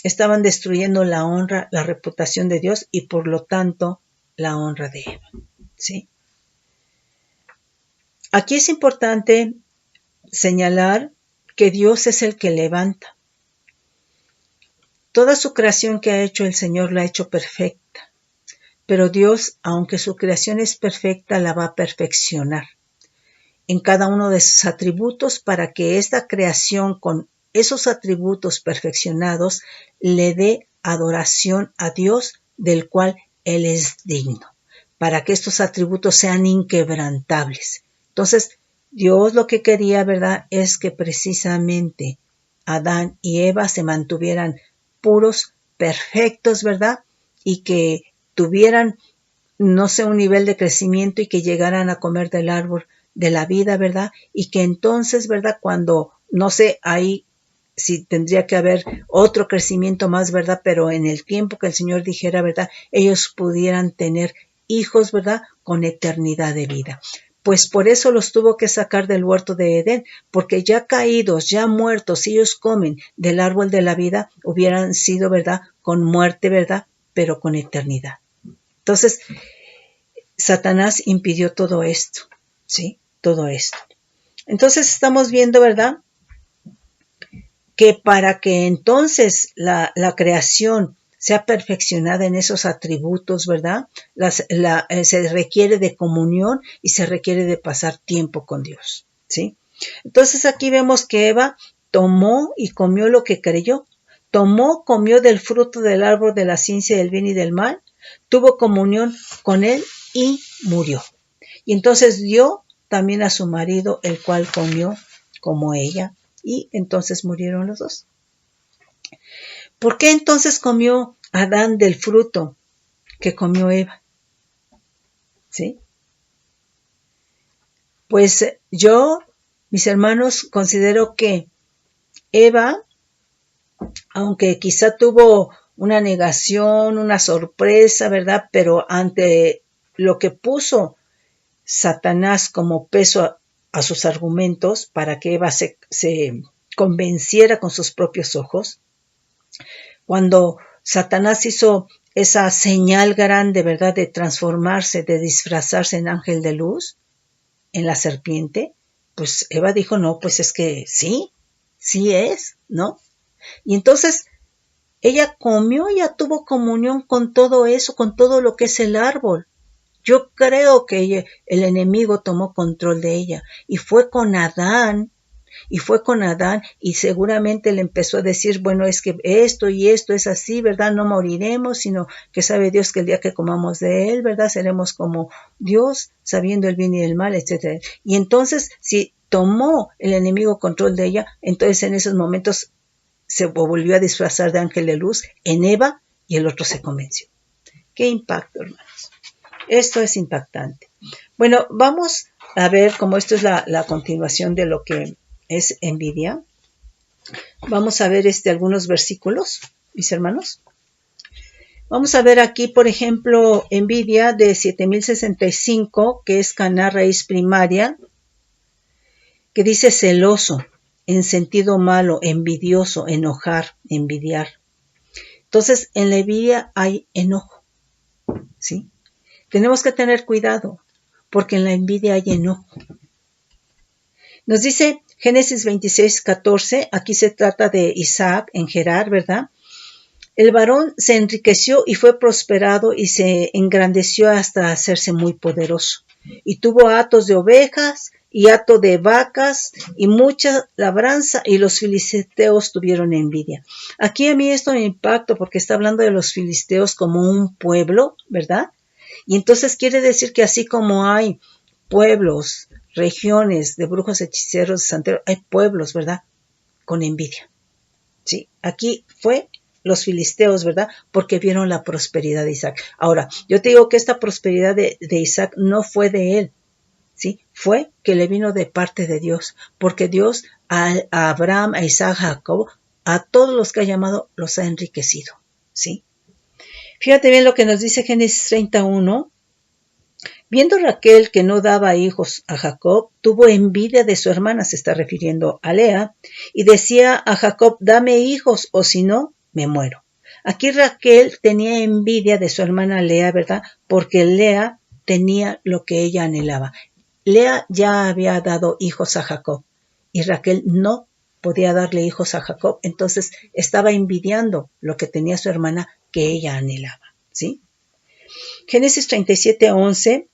estaban destruyendo la honra, la reputación de Dios y por lo tanto la honra de Eva, ¿sí? Aquí es importante señalar que Dios es el que levanta. Toda su creación que ha hecho el Señor la ha hecho perfecta. Pero Dios, aunque su creación es perfecta, la va a perfeccionar en cada uno de sus atributos para que esta creación con esos atributos perfeccionados le dé adoración a Dios del cual Él es digno, para que estos atributos sean inquebrantables. Entonces, Dios lo que quería, ¿verdad?, es que precisamente Adán y Eva se mantuvieran puros, perfectos, ¿verdad?, y que tuvieran, no sé, un nivel de crecimiento y que llegaran a comer del árbol de la vida, ¿verdad? Y que entonces, ¿verdad?, cuando, no sé, ahí sí tendría que haber otro crecimiento más, ¿verdad? Pero en el tiempo que el Señor dijera, ¿verdad?, ellos pudieran tener hijos, ¿verdad?, con eternidad de vida. Pues por eso los tuvo que sacar del huerto de Edén, porque ya caídos, ya muertos, si ellos comen del árbol de la vida, hubieran sido, ¿verdad?, con muerte, ¿verdad?, pero con eternidad. Entonces, Satanás impidió todo esto, ¿sí? Todo esto. Entonces estamos viendo, ¿verdad?, que para que entonces la creación sea perfeccionada en esos atributos, ¿verdad?, se requiere de comunión y se requiere de pasar tiempo con Dios, ¿sí? Entonces aquí vemos que Eva tomó y comió lo que creyó. Comió del fruto del árbol de la ciencia del bien y del mal, tuvo comunión con él y murió. Y entonces dio también a su marido, el cual comió como ella, y entonces murieron los dos. ¿Por qué entonces comió Adán del fruto que comió Eva? ¿Sí? Pues yo, mis hermanos, considero que Eva, aunque quizá tuvo una negación, una sorpresa, ¿verdad?, pero ante lo que puso Satanás como peso a sus argumentos para que Eva se convenciera con sus propios ojos, cuando Satanás hizo esa señal grande, ¿verdad?, de transformarse, de disfrazarse en ángel de luz, en la serpiente, pues Eva dijo, no, pues es que sí es, ¿no? Y entonces ella comió, ya tuvo comunión con todo eso, con todo lo que es el árbol. Yo creo que el enemigo tomó control de ella y fue con Adán y seguramente le empezó a decir, bueno, es que esto y esto es así, ¿verdad? No moriremos, sino que sabe Dios que el día que comamos de él, ¿verdad?, seremos como Dios, sabiendo el bien y el mal, etc. Y entonces, si tomó el enemigo control de ella, entonces en esos momentos se volvió a disfrazar de ángel de luz en Eva y el otro se convenció. ¡Qué impacto, hermanos! Esto es impactante. Bueno, vamos a ver cómo esto es la continuación de lo que es envidia. Vamos a ver algunos versículos, mis hermanos. Vamos a ver aquí, por ejemplo, envidia de 7065, que es caná raíz primaria, que dice celoso, en sentido malo, envidioso, enojar, envidiar. Entonces, en la envidia hay enojo, ¿sí? Tenemos que tener cuidado, porque en la envidia hay enojo. Nos dice Génesis 26:14, aquí se trata de Isaac en Gerar, ¿verdad? El varón se enriqueció y fue prosperado y se engrandeció hasta hacerse muy poderoso. Y tuvo hatos de ovejas y hato de vacas y mucha labranza, y los filisteos tuvieron envidia. Aquí a mí esto me impacta porque está hablando de los filisteos como un pueblo, ¿verdad? Y entonces quiere decir que así como hay pueblos, regiones de brujos, hechiceros, de santeros, hay pueblos, ¿verdad?, con envidia. Sí, aquí fue los filisteos, ¿verdad?, porque vieron la prosperidad de Isaac. Ahora, yo te digo que esta prosperidad de Isaac no fue de él, ¿sí? Fue que le vino de parte de Dios, porque Dios a Abraham, a Isaac, a Jacob, a todos los que ha llamado, los ha enriquecido, ¿sí? Fíjate bien lo que nos dice Génesis 31. Viendo Raquel que no daba hijos a Jacob, tuvo envidia de su hermana, se está refiriendo a Lea, y decía a Jacob, dame hijos, o si no, me muero. Aquí Raquel tenía envidia de su hermana Lea, ¿verdad? Porque Lea tenía lo que ella anhelaba. Lea ya había dado hijos a Jacob, y Raquel no, podía darle hijos a Jacob, entonces estaba envidiando lo que tenía su hermana que ella anhelaba, ¿sí? Génesis 37:11,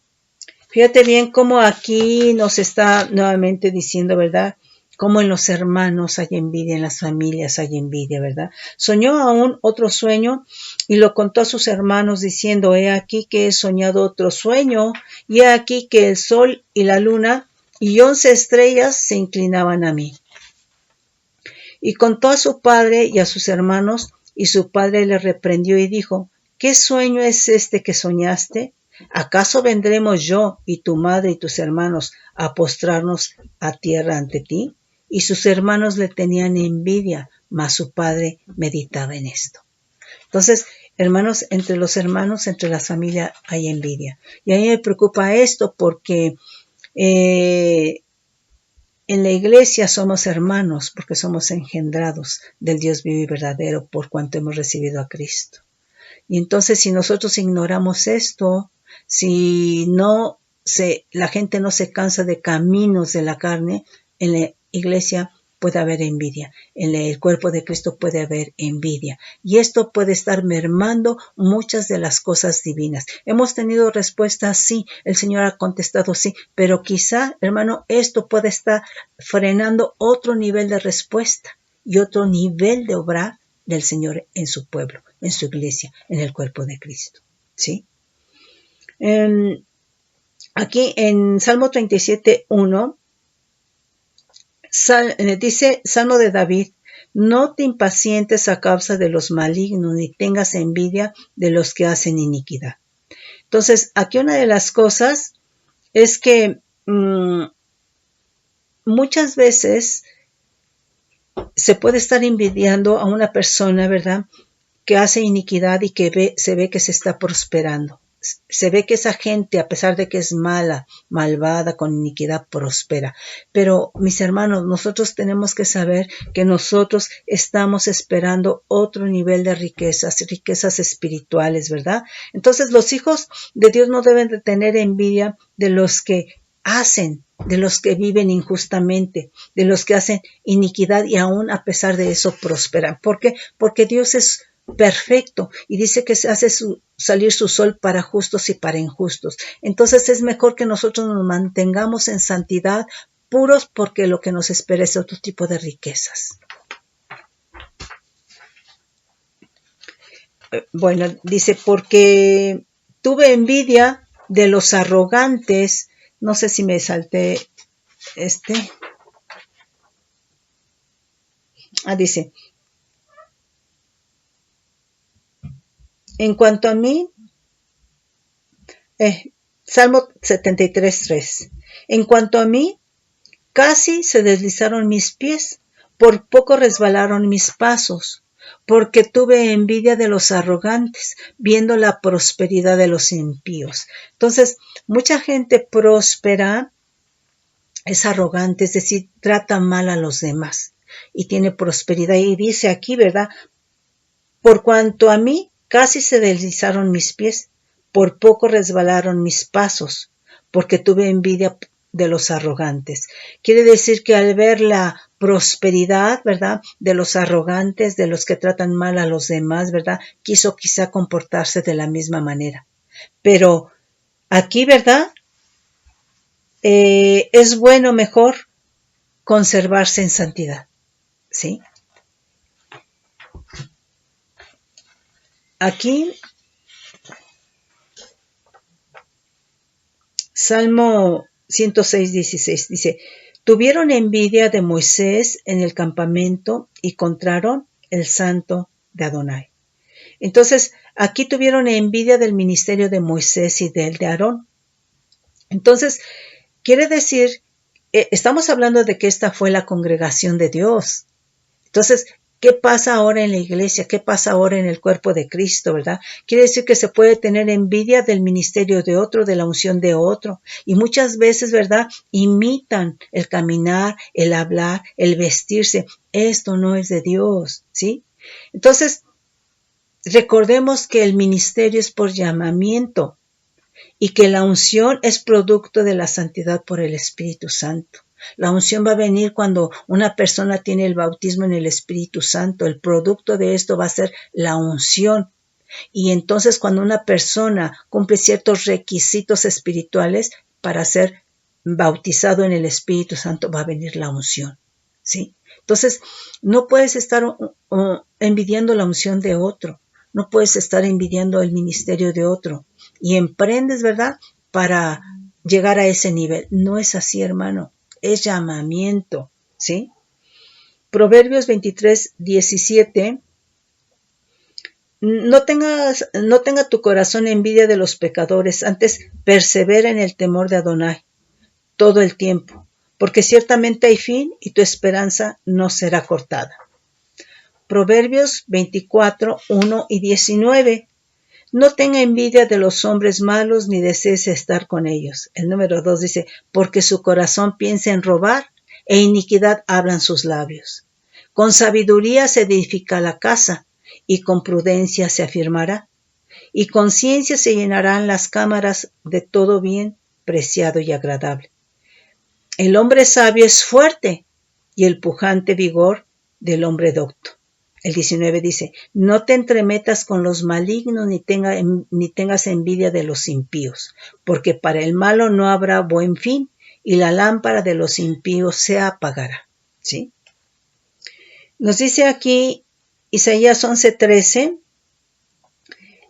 fíjate bien cómo aquí nos está nuevamente diciendo, ¿verdad? Cómo en los hermanos hay envidia, en las familias hay envidia, ¿verdad? Soñó aún otro sueño y lo contó a sus hermanos diciendo, he aquí que he soñado otro sueño, y he aquí que el sol y la luna y 11 estrellas se inclinaban a mí. Y contó a su padre y a sus hermanos, y su padre le reprendió y dijo, ¿qué sueño es este que soñaste? ¿Acaso vendremos yo y tu madre y tus hermanos a postrarnos a tierra ante ti? Y sus hermanos le tenían envidia, mas su padre meditaba en esto. Entonces, hermanos, entre los hermanos, entre la familia hay envidia. Y a mí me preocupa esto porque en la iglesia somos hermanos porque somos engendrados del Dios vivo y verdadero por cuanto hemos recibido a Cristo. Y entonces si nosotros ignoramos esto, si no la gente no se cansa de caminos de la carne, en la iglesia puede haber envidia, en el cuerpo de Cristo puede haber envidia. Y esto puede estar mermando muchas de las cosas divinas. Hemos tenido respuestas, sí, el Señor ha contestado sí, pero quizá, hermano, esto puede estar frenando otro nivel de respuesta y otro nivel de obrar del Señor en su pueblo, en su iglesia, en el cuerpo de Cristo. ¿Sí? Aquí en Salmo 37:1 dice Salmo de David, no te impacientes a causa de los malignos, ni tengas envidia de los que hacen iniquidad. Entonces, aquí una de las cosas es que muchas veces se puede estar envidiando a una persona, ¿verdad?, que hace iniquidad y que se ve que se está prosperando. Se ve que esa gente, a pesar de que es mala, malvada, con iniquidad, prospera. Pero, mis hermanos, nosotros tenemos que saber que nosotros estamos esperando otro nivel de riquezas espirituales, ¿verdad? Entonces, los hijos de Dios no deben de tener envidia de los que hacen, de los que viven injustamente, de los que hacen iniquidad y aún a pesar de eso prosperan. ¿Por qué? Porque Dios es perfecto y dice que se hace salir su sol para justos y para injustos. Entonces es mejor que nosotros nos mantengamos en santidad, puros, porque lo que nos espera es otro tipo de riquezas. Bueno, dice, porque tuve envidia de los arrogantes. No sé si me salté dice, en cuanto a mí, Salmo 73:3, en cuanto a mí, casi se deslizaron mis pies, por poco resbalaron mis pasos, porque tuve envidia de los arrogantes, viendo la prosperidad de los impíos. Entonces, mucha gente próspera es arrogante, es decir, trata mal a los demás y tiene prosperidad. Y dice aquí, ¿verdad? Por cuanto a mí, casi se deslizaron mis pies, por poco resbalaron mis pasos, porque tuve envidia de los arrogantes. Quiere decir que al ver la prosperidad, ¿verdad?, de los arrogantes, de los que tratan mal a los demás, ¿verdad?, quiso quizá comportarse de la misma manera. Pero aquí, ¿verdad?, es bueno, mejor conservarse en santidad, ¿sí? Aquí, Salmo 106:16 dice, tuvieron envidia de Moisés en el campamento y contraron el santo de Adonai. Entonces, aquí tuvieron envidia del ministerio de Moisés y del de Aarón. Entonces, quiere decir, estamos hablando de que esta fue la congregación de Dios. Entonces, ¿qué pasa ahora en la iglesia? ¿Qué pasa ahora en el cuerpo de Cristo, verdad? Quiere decir que se puede tener envidia del ministerio de otro, de la unción de otro. Y muchas veces, ¿verdad?, imitan el caminar, el hablar, el vestirse. Esto no es de Dios, ¿sí? Entonces, recordemos que el ministerio es por llamamiento y que la unción es producto de la santidad por el Espíritu Santo. La unción va a venir cuando una persona tiene el bautismo en el Espíritu Santo. El producto de esto va a ser la unción. Y entonces cuando una persona cumple ciertos requisitos espirituales para ser bautizado en el Espíritu Santo, va a venir la unción, ¿sí? Entonces, no puedes estar envidiando la unción de otro, no puedes estar envidiando el ministerio de otro y emprendes, ¿verdad?, para llegar a ese nivel. No es así, hermano, es llamamiento, ¿sí? Proverbios 23:17. No tenga tu corazón envidia de los pecadores, antes persevera en el temor de Adonai todo el tiempo, porque ciertamente hay fin y tu esperanza no será cortada. Proverbios 24:1-19. No tenga envidia de los hombres malos ni desees estar con ellos. El número 2 dice, porque su corazón piensa en robar e iniquidad hablan sus labios. Con sabiduría se edifica la casa y con prudencia se afirmará. Y con ciencia se llenarán las cámaras de todo bien preciado y agradable. El hombre sabio es fuerte y el pujante vigor del hombre docto. El 19 dice, no te entremetas con los malignos ni tengas envidia de los impíos, porque para el malo no habrá buen fin y la lámpara de los impíos se apagará. ¿Sí? Nos dice aquí Isaías 11:13,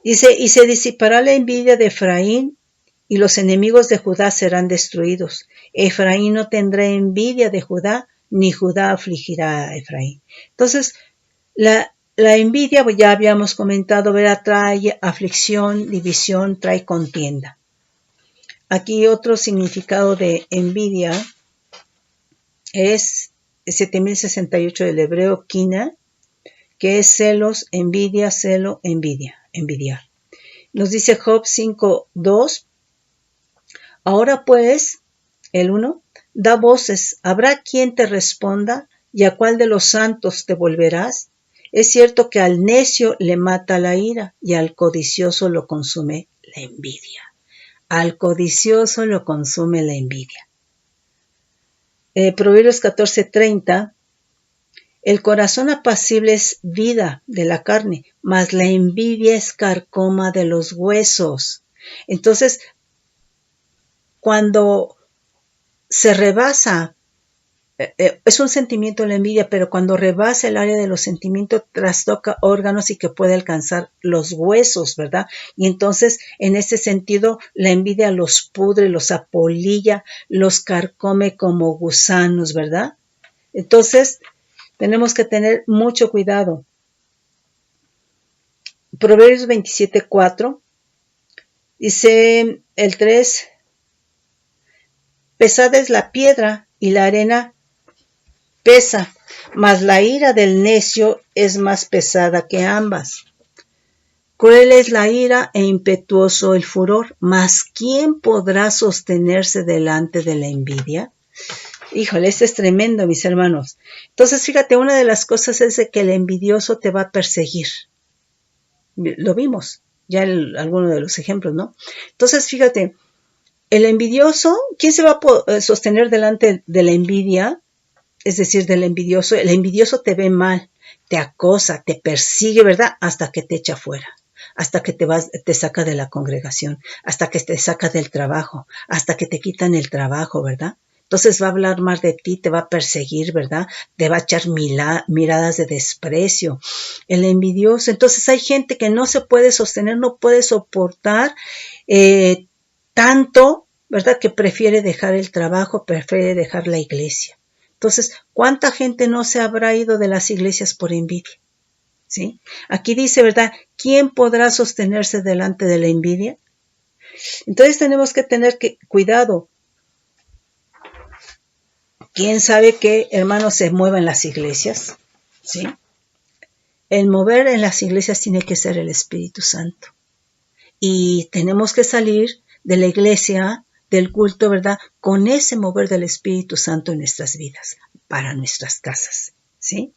dice, y se disipará la envidia de Efraín y los enemigos de Judá serán destruidos. Efraín no tendrá envidia de Judá, ni Judá afligirá a Efraín. Entonces, la envidia, ya habíamos comentado, ¿verdad?, trae aflicción, división, trae contienda. Aquí otro significado de envidia es 7068 del hebreo quina, que es celos, envidia, celo, envidia, envidiar. Nos dice Job 5:2, ahora pues, el 1, da voces, ¿habrá quien te responda? ¿Y a cuál de los santos te volverás? Es cierto que al necio le mata la ira y al codicioso lo consume la envidia. Al codicioso lo consume la envidia. Proverbios 14:30, el corazón apacible es vida de la carne, mas la envidia es carcoma de los huesos. Entonces, cuando se rebasa, es un sentimiento la envidia, pero cuando rebasa el área de los sentimientos, trastoca órganos y que puede alcanzar los huesos, ¿verdad? Y entonces, en ese sentido, la envidia los pudre, los apolilla, los carcome como gusanos, ¿verdad? Entonces, tenemos que tener mucho cuidado. Proverbios 27:4 dice el 3, pesada es la piedra y la arena pesa, mas la ira del necio es más pesada que ambas. Cruel es la ira e impetuoso el furor, mas ¿quién podrá sostenerse delante de la envidia? Híjole, esto es tremendo, mis hermanos. Entonces, fíjate, una de las cosas es de que el envidioso te va a perseguir. Lo vimos ya en alguno de los ejemplos, ¿no? Entonces, fíjate, el envidioso, ¿quién se va a sostener delante de la envidia? Es decir, del envidioso. El envidioso te ve mal, te acosa, te persigue, ¿verdad? Hasta que te echa fuera, hasta que te saca de la congregación, hasta que te saca del trabajo, hasta que te quitan el trabajo, ¿verdad? Entonces va a hablar mal de ti, te va a perseguir, ¿verdad? Te va a echar miradas de desprecio. El envidioso, entonces hay gente que no se puede sostener, no puede soportar tanto, ¿verdad? Que prefiere dejar el trabajo, prefiere dejar la iglesia. Entonces, ¿cuánta gente no se habrá ido de las iglesias por envidia? ¿Sí? Aquí dice, ¿verdad? ¿Quién podrá sostenerse delante de la envidia? Entonces tenemos que tener cuidado. ¿Quién sabe qué, hermanos, se mueva en las iglesias? ¿Sí? El mover en las iglesias tiene que ser el Espíritu Santo. Y tenemos que salir de la iglesia, del culto, ¿verdad?, con ese mover del Espíritu Santo en nuestras vidas, para nuestras casas, ¿sí?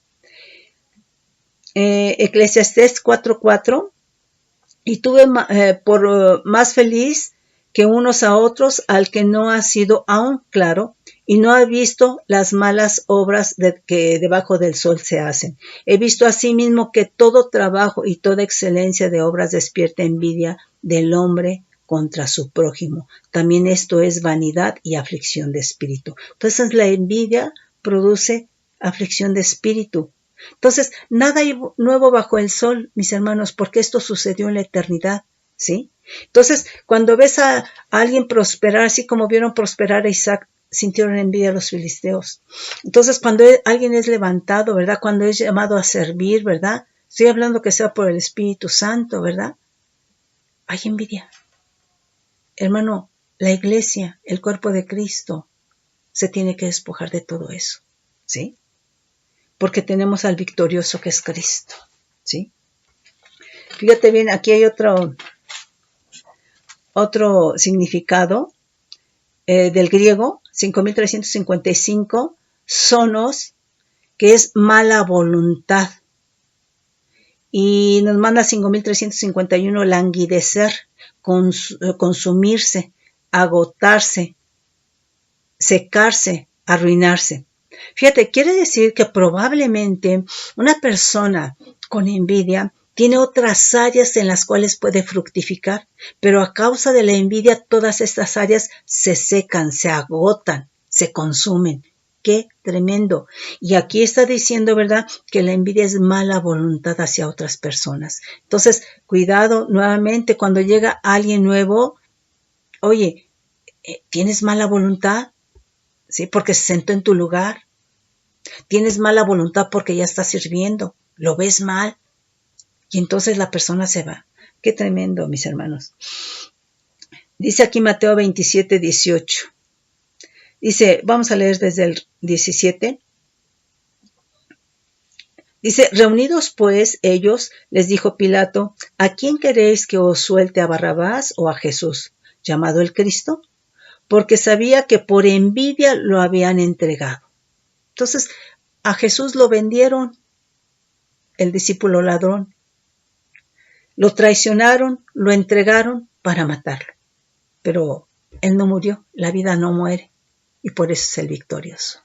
Eclesiastés 4:4, y tuve por más feliz que unos a otros al que no ha sido aún claro, y no he visto las malas obras que debajo del sol se hacen. He visto asimismo que todo trabajo y toda excelencia de obras despierta envidia del hombre contra su prójimo. También esto es vanidad y aflicción de espíritu. Entonces la envidia produce aflicción de espíritu. Entonces, nada hay nuevo bajo el sol, mis hermanos, porque esto sucedió en la eternidad, ¿sí? Entonces, cuando ves a alguien prosperar, así como vieron prosperar a Isaac, sintieron envidia a los filisteos. Entonces, cuando alguien es levantado, ¿verdad? Cuando es llamado a servir, ¿verdad? Estoy hablando que sea por el Espíritu Santo, ¿verdad? Hay envidia. Hermano, la iglesia, el cuerpo de Cristo, se tiene que despojar de todo eso, ¿sí? Porque tenemos al victorioso que es Cristo, ¿sí? Fíjate bien, aquí hay otro significado del griego, 5355, sonos, que es mala voluntad. Y nos manda 5351, languidecer, consumirse, agotarse, secarse, arruinarse. Fíjate, quiere decir que probablemente una persona con envidia tiene otras áreas en las cuales puede fructificar, pero a causa de la envidia todas estas áreas se secan, se agotan, se consumen. ¡Qué tremendo! Y aquí está diciendo, ¿verdad?, que la envidia es mala voluntad hacia otras personas. Entonces, cuidado nuevamente cuando llega alguien nuevo. Oye, ¿tienes mala voluntad? ¿Sí? Porque se sentó en tu lugar. Tienes mala voluntad porque ya está sirviendo. Lo ves mal. Y entonces la persona se va. Qué tremendo, mis hermanos. Dice aquí Mateo 27, 18. Dice, vamos a leer desde el 17. Dice, reunidos pues ellos, les dijo Pilato, ¿a quién queréis que os suelte, a Barrabás o a Jesús, llamado el Cristo? Porque sabía que por envidia lo habían entregado. Entonces, a Jesús lo vendieron, el discípulo ladrón. Lo traicionaron, lo entregaron para matarlo. Pero él no murió, la vida no muere. Y por eso es el victorioso.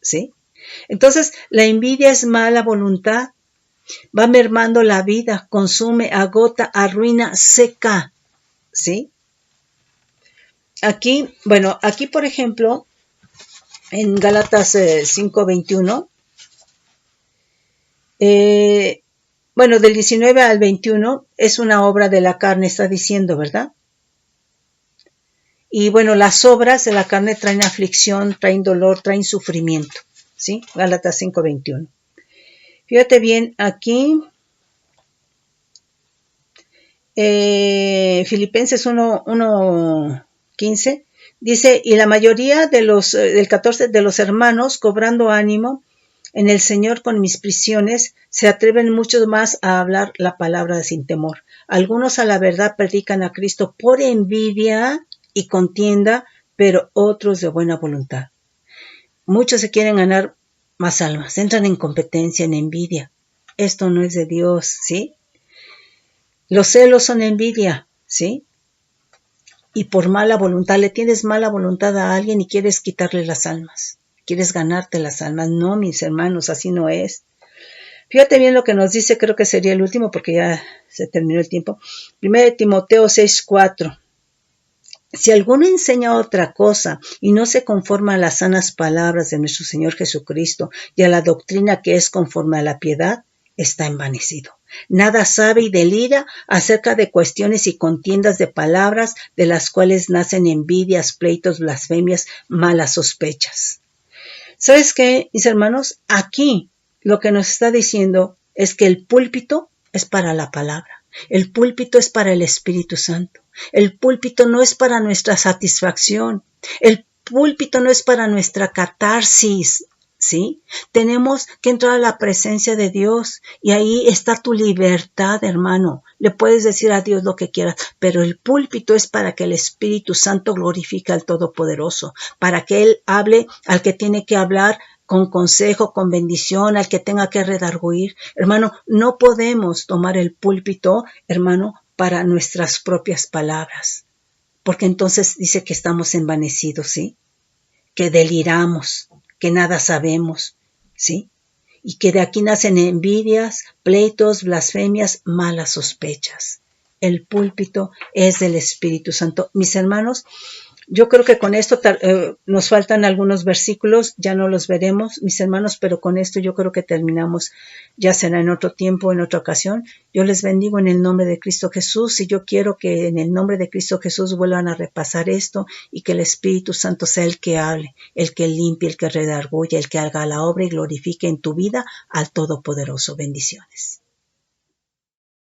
¿Sí? Entonces, la envidia es mala voluntad. Va mermando la vida, consume, agota, arruina, seca. ¿Sí? Aquí, por ejemplo, en Gálatas 5:21, del 19 al 21, es una obra de la carne, está diciendo, ¿verdad? Y las obras de la carne traen aflicción, traen dolor, traen sufrimiento, ¿sí? Gálatas 5:21. Fíjate bien, aquí, Filipenses 1:15, dice, y la mayoría del 14, de los hermanos, cobrando ánimo en el Señor con mis prisiones, se atreven mucho más a hablar la palabra sin temor. Algunos a la verdad predican a Cristo por envidia y contienda, pero otros de buena voluntad. Muchos se quieren ganar más almas, entran en competencia, en envidia. Esto no es de Dios, ¿sí? Los celos son envidia, ¿sí? Y por mala voluntad, le tienes mala voluntad a alguien y quieres quitarle las almas. Quieres ganarte las almas. No, mis hermanos, así no es. Fíjate bien lo que nos dice, creo que sería el último porque ya se terminó el tiempo. 1 Timoteo 6:4. Si alguno enseña otra cosa y no se conforma a las sanas palabras de nuestro Señor Jesucristo y a la doctrina que es conforme a la piedad, está envanecido. Nada sabe y delira acerca de cuestiones y contiendas de palabras de las cuales nacen envidias, pleitos, blasfemias, malas sospechas. ¿Sabes qué, mis hermanos? Aquí lo que nos está diciendo es que el púlpito es para la palabra. El púlpito es para el Espíritu Santo. El púlpito no es para nuestra satisfacción. El púlpito no es para nuestra catarsis, ¿sí? Tenemos que entrar a la presencia de Dios y ahí está tu libertad, hermano. Le puedes decir a Dios lo que quieras, pero el púlpito es para que el Espíritu Santo glorifique al Todopoderoso, para que Él hable al que tiene que hablar, con consejo, con bendición, al que tenga que redarguir. Hermano, no podemos tomar el púlpito, hermano, para nuestras propias palabras, porque entonces dice que estamos envanecidos, ¿sí? que deliramos, que nada sabemos, ¿sí? Y que de aquí nacen envidias, pleitos, blasfemias, malas sospechas. El púlpito es del Espíritu Santo. Mis hermanos, yo creo que con esto nos faltan algunos versículos, ya no los veremos, mis hermanos, pero con esto yo creo que terminamos, ya será en otro tiempo, en otra ocasión. Yo les bendigo en el nombre de Cristo Jesús y yo quiero que en el nombre de Cristo Jesús vuelvan a repasar esto y que el Espíritu Santo sea el que hable, el que limpie, el que redarguya, el que haga la obra y glorifique en tu vida al Todopoderoso. Bendiciones.